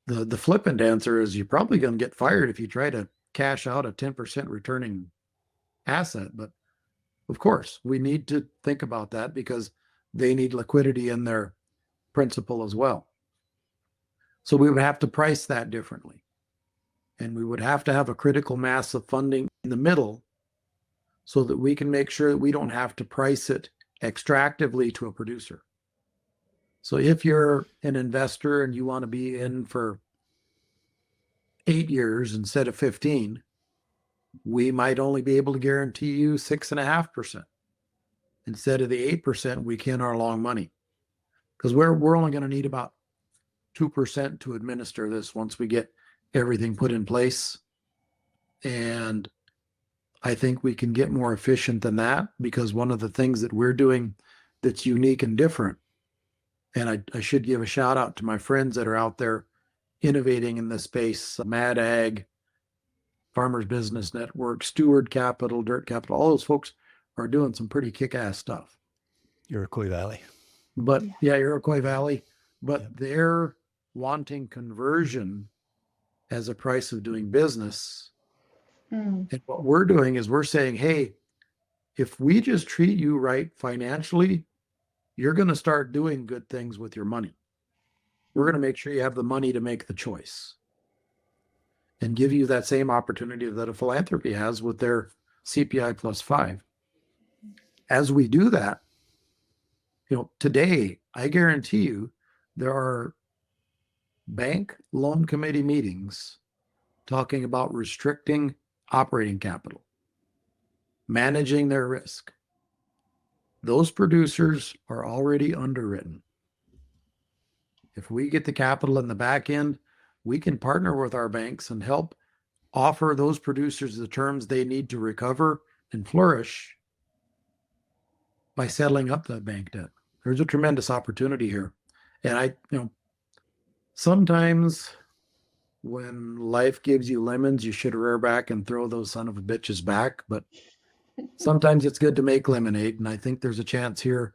the flippant answer is you're probably going to get fired if you try to cash out a 10% returning asset. But of course, we need to think about that because they need liquidity in their principal as well. So we would have to price that differently. And we would have to have a critical mass of funding in the middle so that we can make sure that we don't have to price it extractively to a producer. So if you're an investor and you want to be in for 8 years instead of 15, we might only be able to guarantee you 6.5%. Instead of the 8% we can our long money. Because we're only going to need about 2% to administer this once we get everything put in place. And I think we can get more efficient than that because one of the things that we're doing that's unique and different, and I should give a shout out to my friends that are out there innovating in this space, Mad Ag, Farmers Business Network, Steward Capital, Dirt Capital, all those folks are doing some pretty kick-ass stuff. Iroquois Valley. But yeah, Iroquois Valley, but Yep. they're wanting conversion as a price of doing business. And what we're doing is we're saying, hey, if we just treat you right financially, you're going to start doing good things with your money. We're going to make sure you have the money to make the choice and give you that same opportunity that a philanthropy has with their CPI plus 5. As we do that, today, I guarantee you there are bank loan committee meetings talking about restricting operating capital, managing their risk. Those producers are already underwritten. If we get the capital in the back end, we can partner with our banks and help offer those producers the terms they need to recover and flourish by settling up that bank debt. There's a tremendous opportunity here. And sometimes when life gives you lemons, you should rear back and throw those son of a bitches back. But sometimes it's good to make lemonade. And I think there's a chance here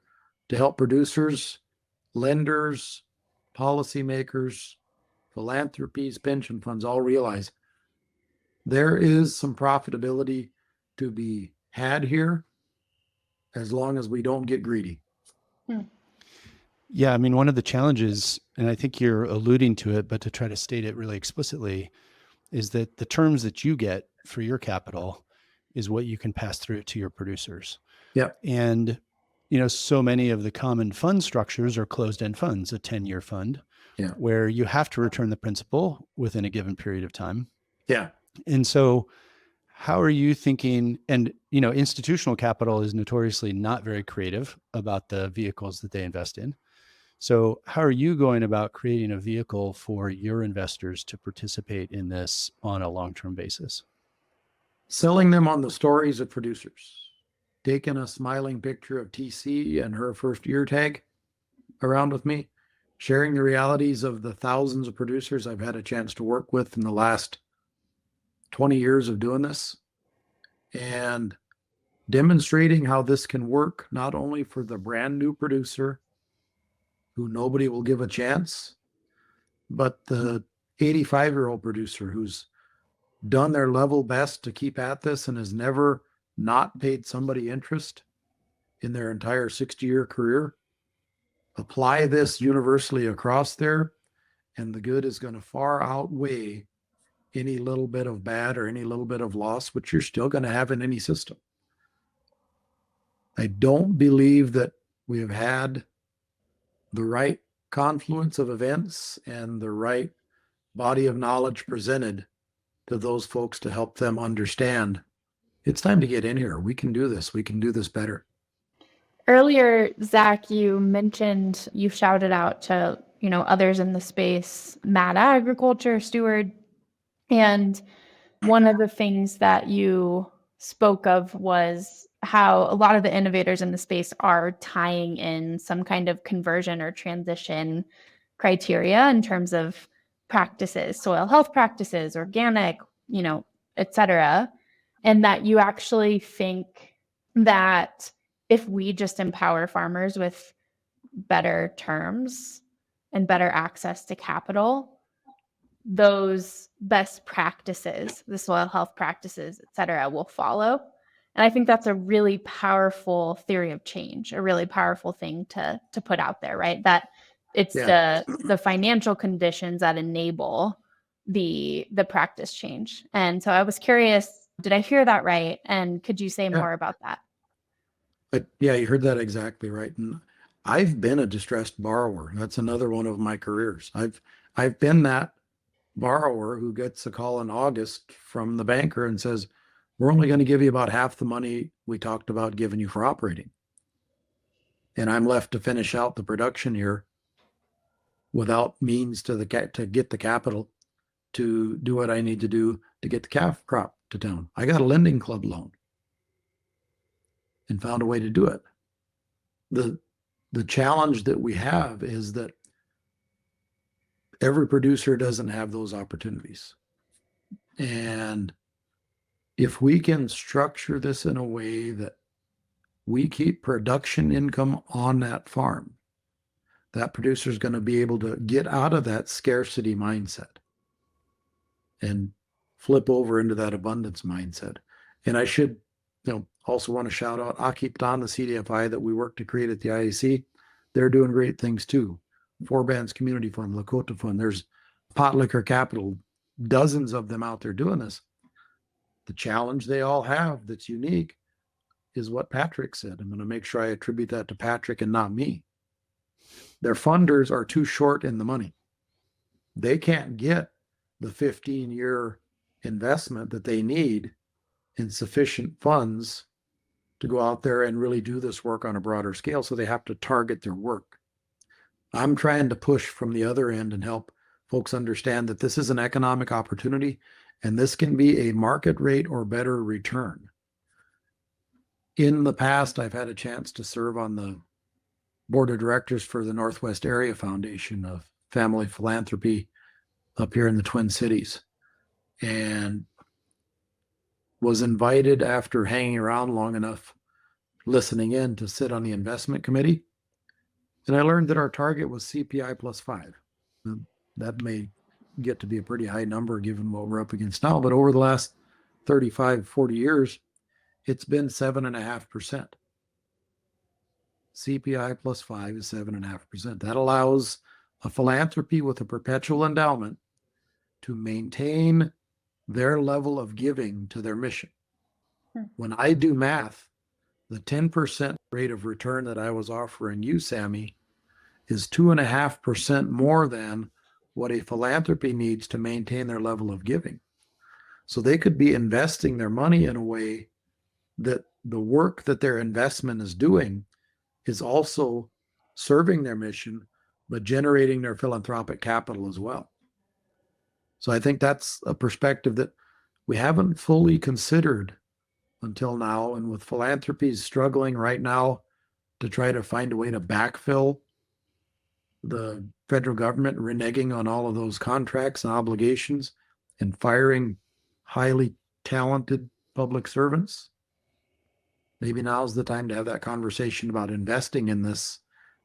to help producers, lenders, policymakers, philanthropies, pension funds all realize there is some profitability to be had here as long as we don't get greedy. Yeah, I mean, one of the challenges, and I think you're alluding to it, but to try to state it really explicitly, is that the terms that you get for your capital is what you can pass through to your producers. Yeah. And, so many of the common fund structures are closed-end funds, a 10-year fund, where you have to return the principal within a given period of time. Yeah. And so how are you thinking? And, institutional capital is notoriously not very creative about the vehicles that they invest in. So how are you going about creating a vehicle for your investors to participate in this on a long-term basis? selling them on the stories of producers, taking a smiling picture of TC and her first ear tag around with me, sharing the realities of the thousands of producers I've had a chance to work with in the last 20 years of doing this, and demonstrating how this can work not only for the brand new producer who nobody will give a chance, but the 85-year-old producer who's done their level best to keep at this and has never not paid somebody interest in their entire 60-year career. Apply this universally across there, and the good is going to far outweigh any little bit of bad or any little bit of loss, which you're still going to have in any system. I don't believe that we have had the right confluence of events and the right body of knowledge presented to those folks to help them understand it's time to get in here. We can do this. We can do this better. Earlier, Zach, you mentioned you shouted out to, others in the space, Mad Agriculture, Steward. And one of the things that you spoke of was how a lot of the innovators in the space are tying in some kind of conversion or transition criteria in terms of practices, soil health practices, organic, et cetera. And that you actually think that if we just empower farmers with better terms and better access to capital, those best practices, the soil health practices, et cetera, will follow. And I think that's a really powerful theory of change, a really powerful thing to put out there, right? That it's the financial conditions that enable the practice change. And so I was curious, did I hear that right? And could you say more about that? Yeah, you heard that exactly right. And I've been a distressed borrower. That's another one of my careers. I've been that borrower who gets a call in August from the banker and says, we're only going to give you about half the money we talked about giving you for operating. And I'm left to finish out the production year without means to get the capital to do what I need to do to get the calf crop to town. I got a lending club loan and found a way to do it. The challenge that we have is that every producer doesn't have those opportunities. And if we can structure this in a way that we keep production income on that farm, that producer is going to be able to get out of that scarcity mindset and flip over into that abundance mindset. And I should, also want to shout out Akitan, the CDFI that we work to create at the IAC. They're doing great things too. Four Bands Community Fund, Lakota Fund. There's Pot Liquor Capital, dozens of them out there doing this. The challenge they all have that's unique is what Patrick said. I'm going to make sure I attribute that to Patrick and not me. Their funders are too short in the money. They can't get the 15-year investment that they need in sufficient funds to go out there and really do this work on a broader scale. So they have to target their work. I'm trying to push from the other end and help folks understand that this is an economic opportunity and this can be a market rate or better return. In the past, I've had a chance to serve on the board of directors for the Northwest Area Foundation of Family Philanthropy up here in the Twin Cities, and was invited after hanging around long enough, listening in, to sit on the investment committee. And I learned that our target was CPI plus 5. That may get to be a pretty high number given what we're up against now, but over the last 35, 40 years, it's been 7.5%. CPI plus 5 is 7.5%. That allows a philanthropy with a perpetual endowment to maintain their level of giving to their mission. When I do math, the 10% rate of return that I was offering you, Sammy, is 2.5% more than what a philanthropy needs to maintain their level of giving. So they could be investing their money in a way that the work that their investment is doing is also serving their mission, but generating their philanthropic capital as well. So I think that's a perspective that we haven't fully considered until now, and with philanthropies struggling right now to try to find a way to backfill the federal government reneging on all of those contracts and obligations and firing highly talented public servants. Maybe now's the time to have that conversation about investing in this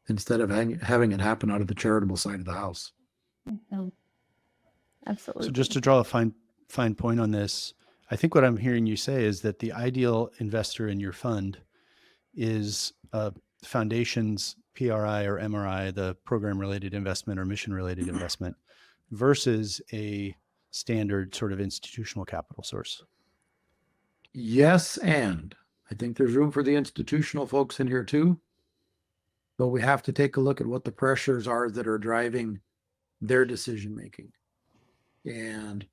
instead of having it happen out of the charitable side of the house. Mhm. Absolutely. So just to draw a fine point on this, I think what I'm hearing you say is that the ideal investor in your fund is foundation's PRI or MRI, the program related investment or mission related investment, versus a standard sort of institutional capital source. Yes, and I think there's room for the institutional folks in here too. But we have to take a look at what the pressures are that are driving their decision making. And,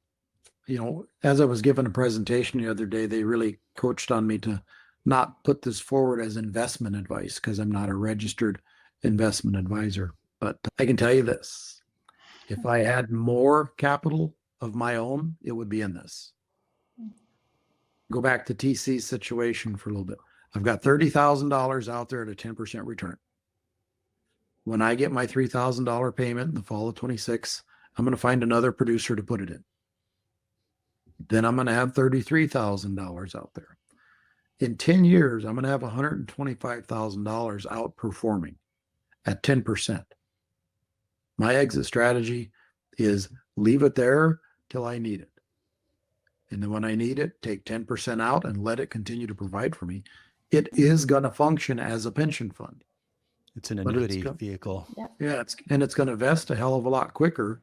you know, as I was given a presentation the other day, they really coached on me to not put this forward as investment advice because I'm not a registered investment advisor. But I can tell you this, if I had more capital of my own, it would be in this. Go back to TC's situation for a little bit. I've got $30,000 out there at a 10% return. When I get my $3,000 payment in the fall of 26, I'm going to find another producer to put it in. Then I'm going to have $33,000 out there. In 10 years, I'm going to have $125,000 outperforming at 10%. My exit strategy is leave it there till I need it. And then when I need it, take 10% out and let it continue to provide for me. It is going to function as a pension fund. It's an annuity vehicle. Yeah, it's going to vest a hell of a lot quicker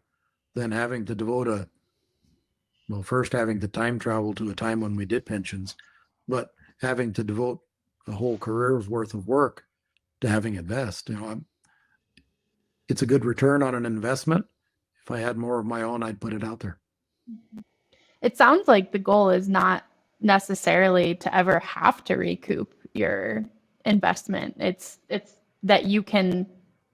than having to devote first having to time travel to a time when we did pensions, but having to devote a whole career's worth of work to having it vest. You know, it's a good return on an investment. If I had more of my own, I'd put it out there. It sounds like the goal is not necessarily to ever have to recoup your investment. It's that you can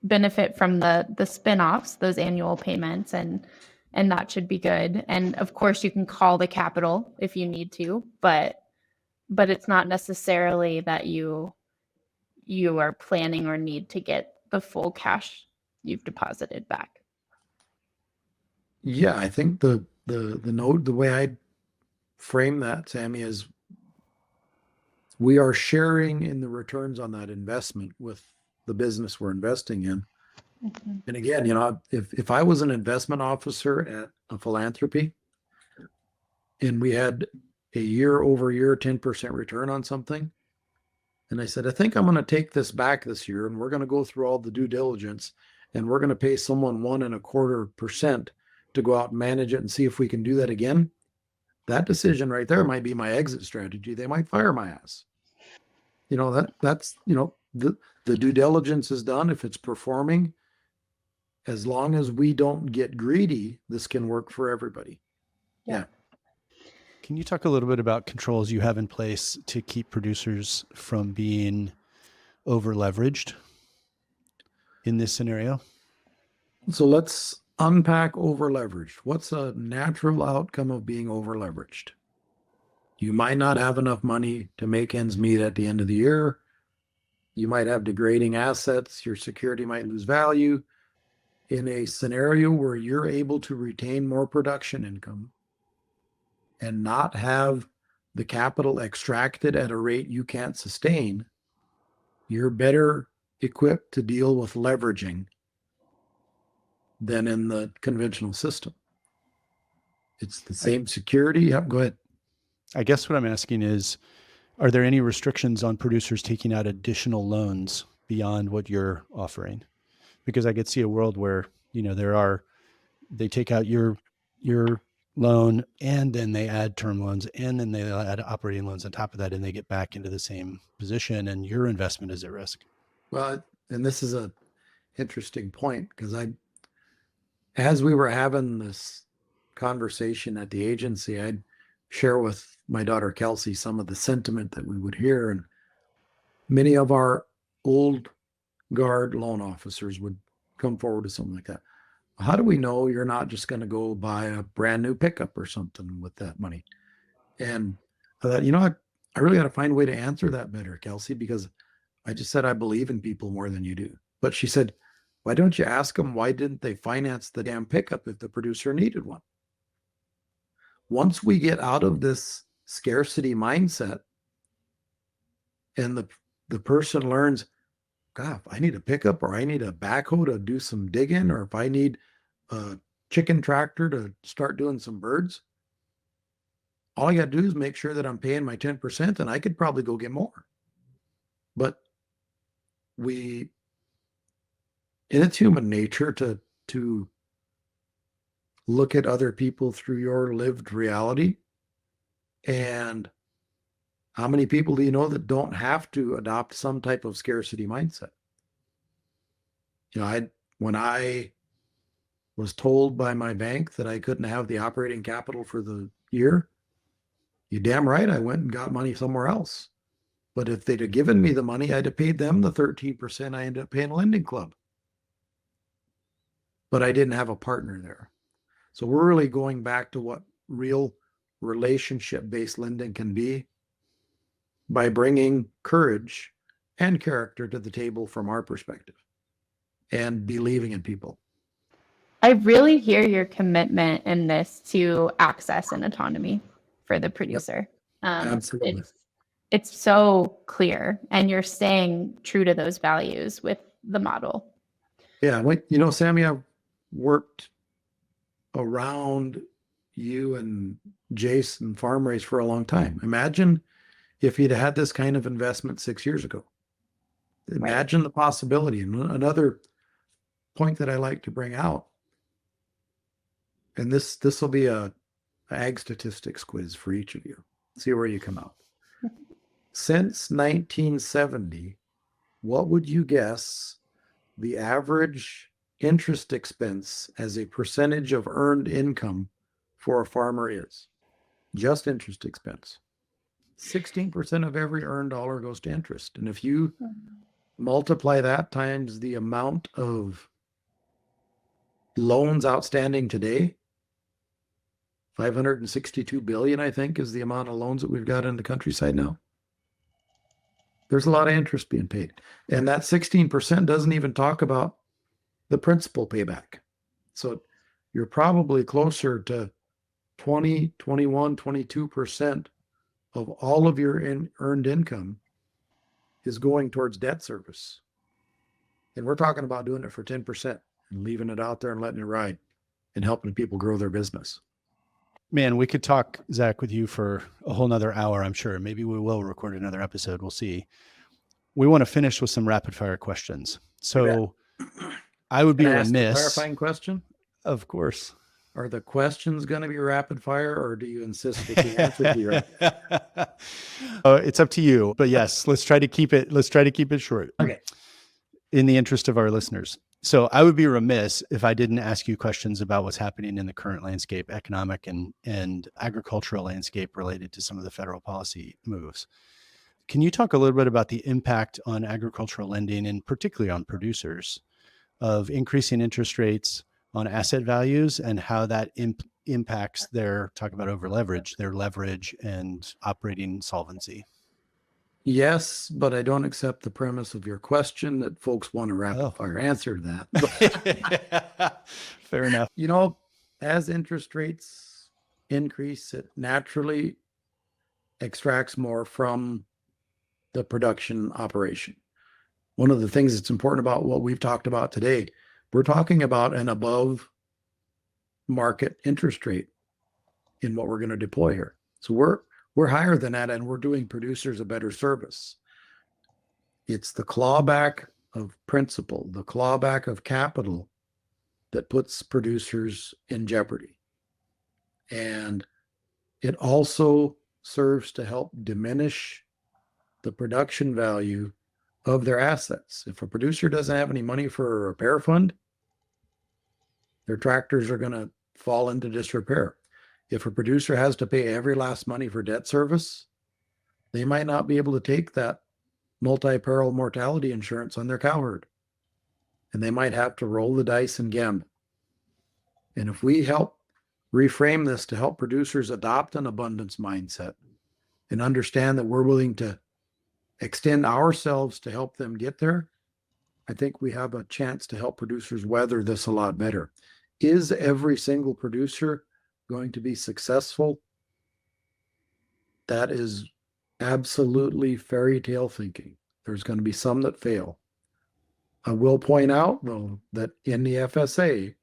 benefit from the spin-offs, those annual payments, and that should be good. And of course you can call the capital if you need to, but it's not necessarily that you are planning or need to get the full cash you've deposited back. Yeah, I think the way I frame that, Sammy, is we are sharing in the returns on that investment with the business we're investing in. Mm-hmm. And again, you know, if I was an investment officer at a philanthropy and we had a year over year 10% return on something, and I said, I think I'm going to take this back this year and we're going to go through all the due diligence and we're going to pay someone 1.25% to go out and manage it and see if we can do that again. That decision right there might be my exit strategy. They might fire my ass. You know, that's, you know, the due diligence is done. If it's performing, as long as we don't get greedy, this can work for everybody. Yeah. Can you talk a little bit about controls you have in place to keep producers from being over leveraged in this scenario? So let's unpack over leveraged. What's a natural outcome of being over leveraged? You might not have enough money to make ends meet at the end of the year. You might have degrading assets. Your security might lose value. In a scenario where you're able to retain more production income and not have the capital extracted at a rate you can't sustain, you're better equipped to deal with leveraging than in the conventional system. It's the same security. Yep, go ahead. I guess what I'm asking is, are there any restrictions on producers taking out additional loans beyond what you're offering? Because I could see a world where, you know, they take out your loan and then they add term loans and then they add operating loans on top of that and they get back into the same position and your investment is at risk. Well, and this is a interesting point because as we were having this conversation at the agency, I'd share with my daughter Kelsey some of the sentiment that we would hear, and many of our old guard loan officers would come forward to something like that. How do we know you're not just going to go buy a brand new pickup or something with that money? And I thought, I really got to find a way to answer that better, Kelsey, because I just said I believe in people more than you do. But she said, why don't you ask them why didn't they finance the damn pickup if the producer needed one? Once we get out of this scarcity mindset and the person learns, God, if I need a pickup or I need a backhoe to do some digging, or if I need a chicken tractor to start doing some birds, all I got to do is make sure that I'm paying my 10%, and I could probably go get more. But and it's human nature to look at other people through your lived reality. And how many people do you know that don't have to adopt some type of scarcity mindset? When I was told by my bank that I couldn't have the operating capital for the year, you damn right I went and got money somewhere else. But if they'd have given me the money, I'd have paid them the 13% I ended up paying Lending Club. But I didn't have a partner there. So we're really going back to what real relationship-based lending can be by bringing courage and character to the table from our perspective and believing in people. I really hear your commitment in this to access and autonomy for the producer. Absolutely. It's so clear, and you're staying true to those values with the model. Yeah, Sammy, I've worked around you and Jason Farm Race for a long time. Imagine if you'd had this kind of investment 6 years ago. Imagine the possibility. And another point that I like to bring out, and this will be a ag statistics quiz for each of you. See where you come out. Since 1970, what would you guess the average interest expense as a percentage of earned income for a farmer is? Just interest expense. 16% of every earned dollar goes to interest. And if you multiply that times the amount of loans outstanding today, 562 billion, I think, is the amount of loans that we've got in the countryside now. There's a lot of interest being paid. And that 16% doesn't even talk about the principal payback. So you're probably closer to 20, 21, 22% of all of your earned income is going towards debt service. And we're talking about doing it for 10% and leaving it out there and letting it ride and helping people grow their business. Man, we could talk, Zach, with you for a whole nother hour, I'm sure. Maybe we will record another episode. We'll see. We want to finish with some rapid fire questions. So I would be remiss. Ask a clarifying question? Of course. Are the questions going to be rapid fire, or do you insist that the answer be rapid? It's up to you. But yes, let's try to keep it short. Okay. In the interest of our listeners. So I would be remiss if I didn't ask you questions about what's happening in the current landscape, economic and agricultural landscape related to some of the federal policy moves. Can you talk a little bit about the impact on agricultural lending, and particularly on producers, of increasing interest rates on asset values, and how that impacts their leverage and operating solvency? Yes, but I don't accept the premise of your question that folks want a rapid fire answer to that. Fair enough. As interest rates increase, it naturally extracts more from the production operation. One of the things that's important about what we've talked about today, we're talking about an above market interest rate in what we're going to deploy here. So we're higher than that, and we're doing producers a better service. It's the clawback of principal, the clawback of capital that puts producers in jeopardy. And it also serves to help diminish the production value of their assets. If a producer doesn't have any money for a repair fund, their tractors are going to fall into disrepair. If a producer has to pay every last money for debt service, they might not be able to take that multi-peril mortality insurance on their cow herd. And they might have to roll the dice and gamble. And if we help reframe this to help producers adopt an abundance mindset and understand that we're willing to extend ourselves to help them get there, I think we have a chance to help producers weather this a lot better. Is every single producer going to be successful? That is absolutely fairy tale thinking. There's going to be some that fail. I will point out, though, that in the FSA,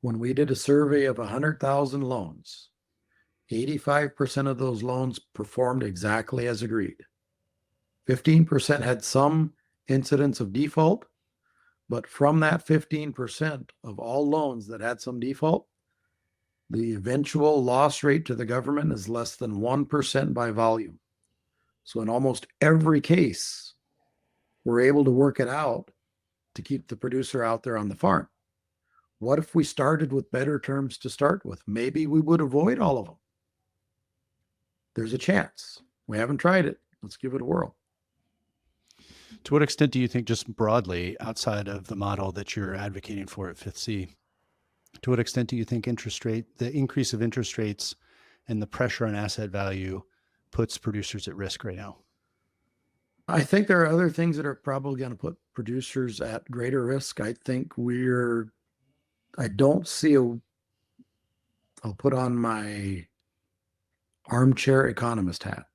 when we did a survey of 100,000 loans, 85% of those loans performed exactly as agreed. 15% had some incidents of default, but from that 15% of all loans that had some default, the eventual loss rate to the government is less than 1% by volume. So in almost every case, we're able to work it out to keep the producer out there on the farm. What if we started with better terms to start with? Maybe we would avoid all of them. There's a chance. We haven't tried it. Let's give it a whirl. To what extent do you think, just broadly, outside of the model that you're advocating for at Fifth C, to what extent do you think the increase of interest rates and the pressure on asset value puts producers at risk right now? I think there are other things that are probably going to put producers at greater risk. I think I don't see I'll put on my armchair economist hat.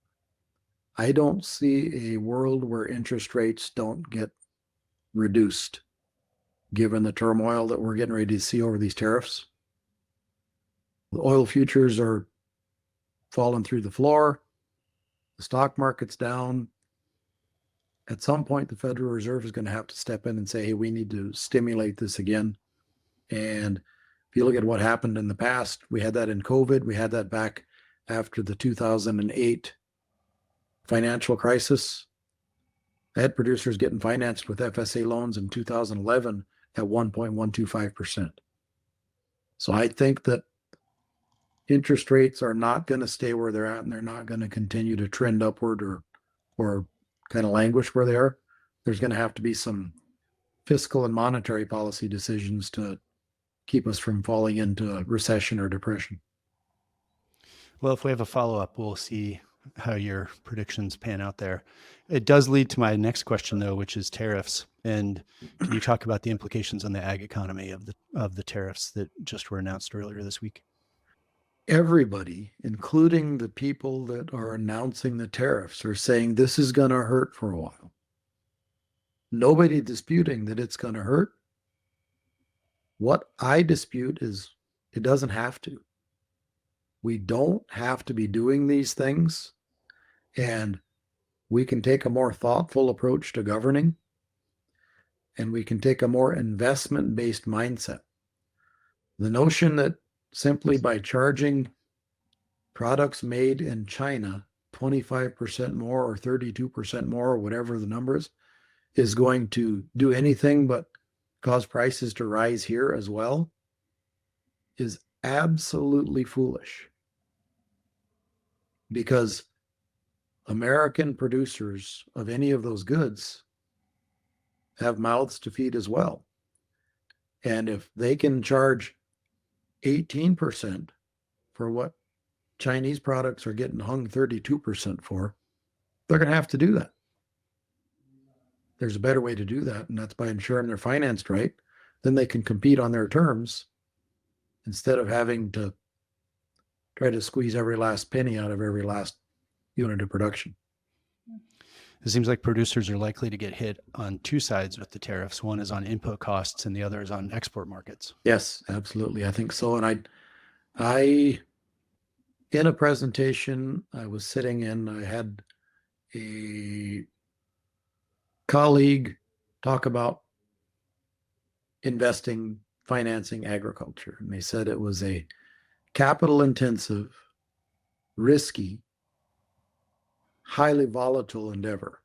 I don't see a world where interest rates don't get reduced, given the turmoil that we're getting ready to see over these tariffs. The oil futures are falling through the floor. The stock market's down. At some point, the Federal Reserve is going to have to step in and say, hey, we need to stimulate this again. And if you look at what happened in the past, we had that in COVID. We had that back after the 2008 financial crisis. I had producers getting financed with FSA loans in 2011 at 1.125%. So I think that interest rates are not going to stay where they're at, and they're not going to continue to trend upward or kind of languish where they are. There's going to have to be some fiscal and monetary policy decisions to keep us from falling into a recession or depression. Well, if we have a follow-up, we'll see how your predictions pan out there. It does lead to my next question, though, which is tariffs. And can you talk about the implications on the ag economy of the tariffs that just were announced earlier this week? Everybody, including the people that are announcing the tariffs, are saying this is going to hurt for a while. Nobody disputing that it's going to hurt. What I dispute is it doesn't have to. We don't have to be doing these things, and we can take a more thoughtful approach to governing, and we can take a more investment-based mindset. The notion that simply by charging products made in China 25% more or 32% more or whatever the numbers is going to do anything but cause prices to rise here as well is absolutely foolish. Because American producers of any of those goods have mouths to feed as well. And if they can charge 18% for what Chinese products are getting hung 32% for, they're going to have to do that. There's a better way to do that, and that's by ensuring they're financed right. Then they can compete on their terms instead of having to try to squeeze every last penny out of every last unit of production. It seems like producers are likely to get hit on two sides with the tariffs. One is on input costs and the other is on export markets. Yes, absolutely. I think so. And I in a presentation I was sitting in, I had a colleague talk about investing, financing agriculture. And they said it was a capital intensive, risky, highly volatile endeavor.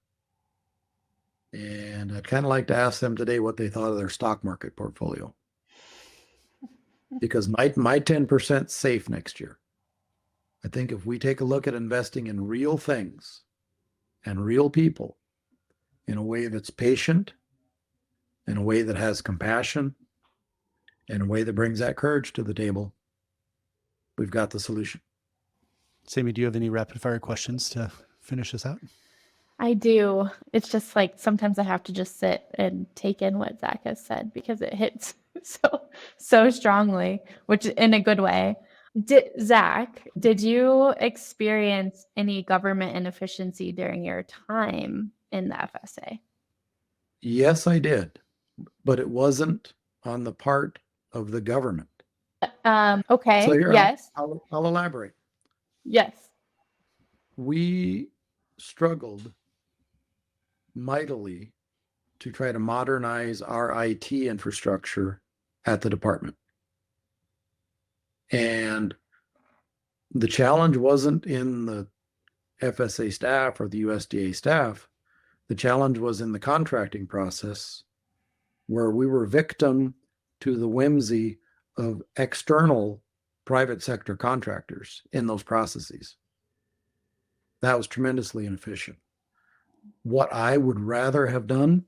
And I'd kind of like to ask them today what they thought of their stock market portfolio. Because my 10% safe next year. I think if we take a look at investing in real things and real people in a way that's patient, in a way that has compassion, in a way that brings that courage to the table, we've got the solution. Sammy, do you have any rapid fire questions to finish this out? I do. It's just like sometimes I have to just sit and take in what Zach has said because it hits so strongly, which in a good way. Zach, did you experience any government inefficiency during your time in the FSA? Yes, I did, but it wasn't on the part of the government. Okay. So here, Yes. I'll elaborate. Yes. We struggled mightily to try to modernize our IT infrastructure at the department. And the challenge wasn't in the FSA staff or the USDA staff. The challenge was in the contracting process, where we were victim to the whimsy of external private sector contractors in those processes. That was tremendously inefficient. What I would rather have done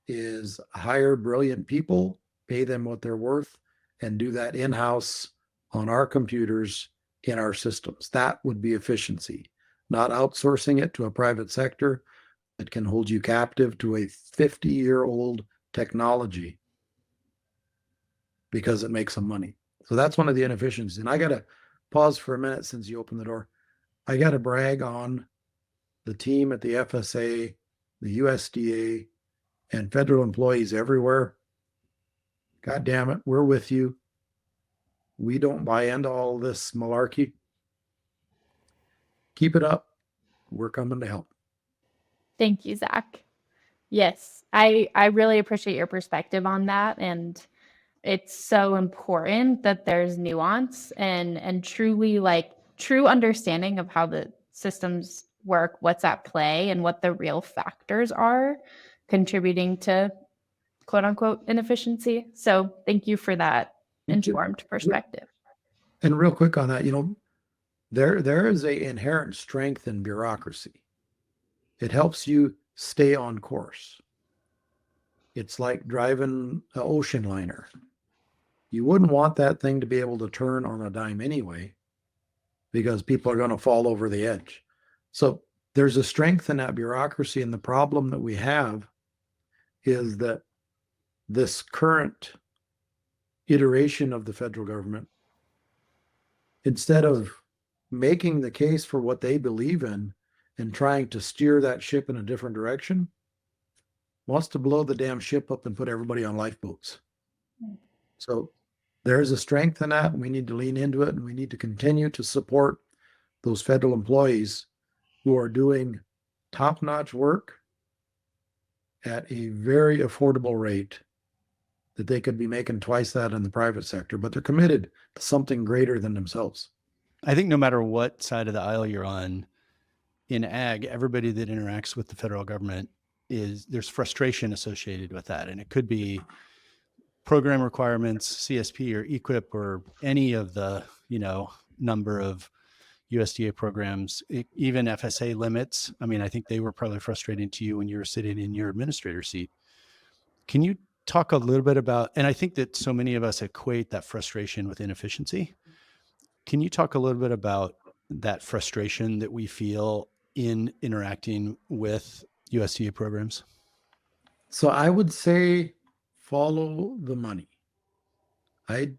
is hire brilliant people, pay them what they're worth, and do that in-house on our computers in our systems. That would be efficiency, not outsourcing it to a private sector that can hold you captive to a 50-year-old technology because it makes them money. So that's one of the inefficiencies. And I got to pause for a minute since you opened the door. I got to brag on the team at the FSA, the USDA, and federal employees everywhere. God damn it, we're with you. We don't buy into all this malarkey. Keep it up. We're coming to help. Thank you, Zach. Yes, I really appreciate your perspective on that. And it's so important that there's nuance and truly like true understanding of how the systems work, what's at play, and what the real factors are contributing to quote unquote inefficiency. So thank you for that informed perspective. And real quick on that, there is a inherent strength in bureaucracy. It helps you stay on course. It's like driving an ocean liner. You wouldn't want that thing to be able to turn on a dime anyway, because people are going to fall over the edge. So there's a strength in that bureaucracy. And the problem that we have is that this current iteration of the federal government, instead of making the case for what they believe in and trying to steer that ship in a different direction, wants to blow the damn ship up and put everybody on lifeboats. So there's a strength in that, and we need to lean into it, and we need to continue to support those federal employees who are doing top-notch work at a very affordable rate that they could be making twice that in the private sector, but they're committed to something greater than themselves. I think no matter what side of the aisle you're on, in ag, everybody that interacts with the federal government there's frustration associated with that. And it could be program requirements, CSP or EQIP or any of the, number of USDA programs, even FSA limits. I mean, I think they were probably frustrating to you when you were sitting in your administrator seat. Can you talk a little bit about, and I think that so many of us equate that frustration with inefficiency. Can you talk a little bit about that frustration that we feel in interacting with USDA programs? So I would say follow the money. I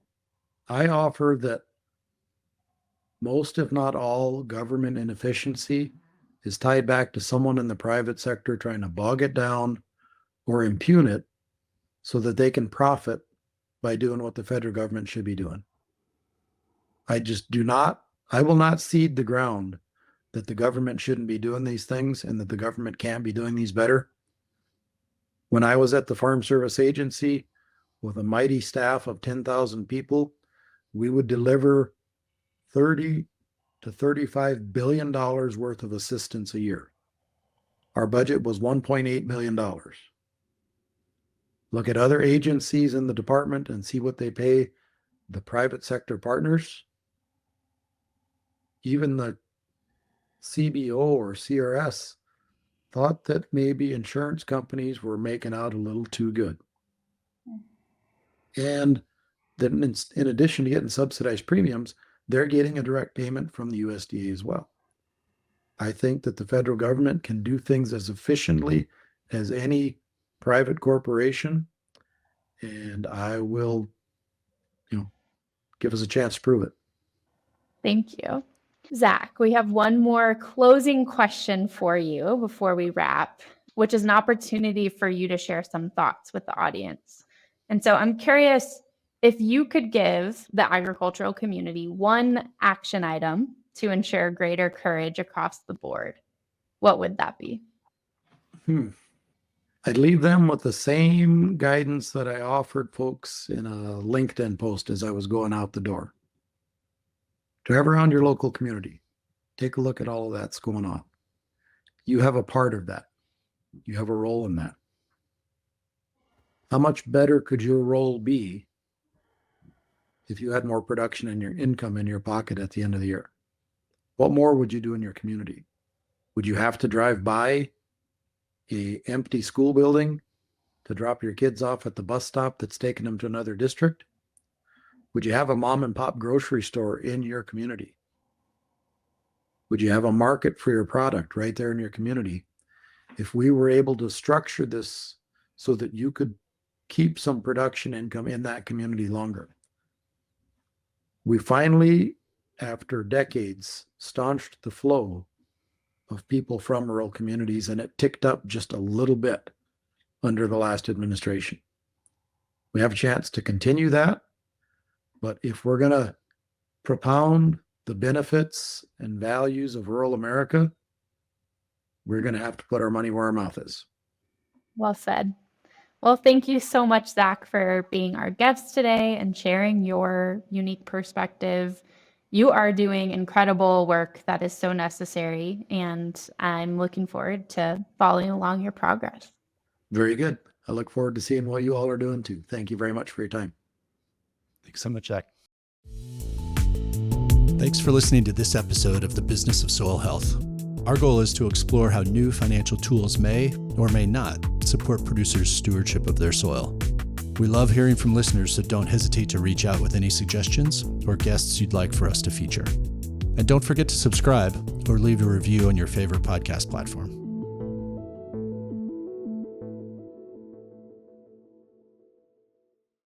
offer that most, if not all, government inefficiency is tied back to someone in the private sector trying to bog it down or impugn it so that they can profit by doing what the federal government should be doing. I will not cede the ground that the government shouldn't be doing these things and that the government can't be doing these better. When I was at the Farm Service Agency with a mighty staff of 10,000 people, we would deliver $30 to $35 billion worth of assistance a year. Our budget was $1.8 million. Look at other agencies in the department and see what they pay the private sector partners. Even the CBO or CRS thought that maybe insurance companies were making out a little too good. And then in addition to getting subsidized premiums, they're getting a direct payment from the USDA as well. I think that the federal government can do things as efficiently as any private corporation, and I will, give us a chance to prove it. Thank you. Zach, we have one more closing question for you before we wrap, which is an opportunity for you to share some thoughts with the audience. And so I'm curious if you could give the agricultural community one action item to ensure greater courage across the board, what would that be? I'd leave them with the same guidance that I offered folks in a LinkedIn post as I was going out the door. Drive around your local community. Take a look at all of that's going on. You have a part of that. You have a role in that. How much better could your role be if you had more production and your income in your pocket at the end of the year? What more would you do in your community? Would you have to drive by an empty school building to drop your kids off at the bus stop that's taking them to another district? Would you have a mom and pop grocery store in your community? Would you have a market for your product right there in your community? If we were able to structure this so that you could keep some production income in that community longer. We finally, after decades, staunched the flow of people from rural communities, and it ticked up just a little bit under the last administration. We have a chance to continue that, but if we're going to propound the benefits and values of rural America, we're going to have to put our money where our mouth is. Well said. Well, thank you so much, Zach, for being our guest today and sharing your unique perspective. You are doing incredible work that is so necessary, and I'm looking forward to following along your progress. Very good. I look forward to seeing what you all are doing too. Thank you very much for your time. Thanks so much, Zach. Thanks for listening to this episode of The Business of Soil Health. Our goal is to explore how new financial tools may or may not support producers' stewardship of their soil. We love hearing from listeners, so don't hesitate to reach out with any suggestions or guests you'd like for us to feature. And don't forget to subscribe or leave a review on your favorite podcast platform.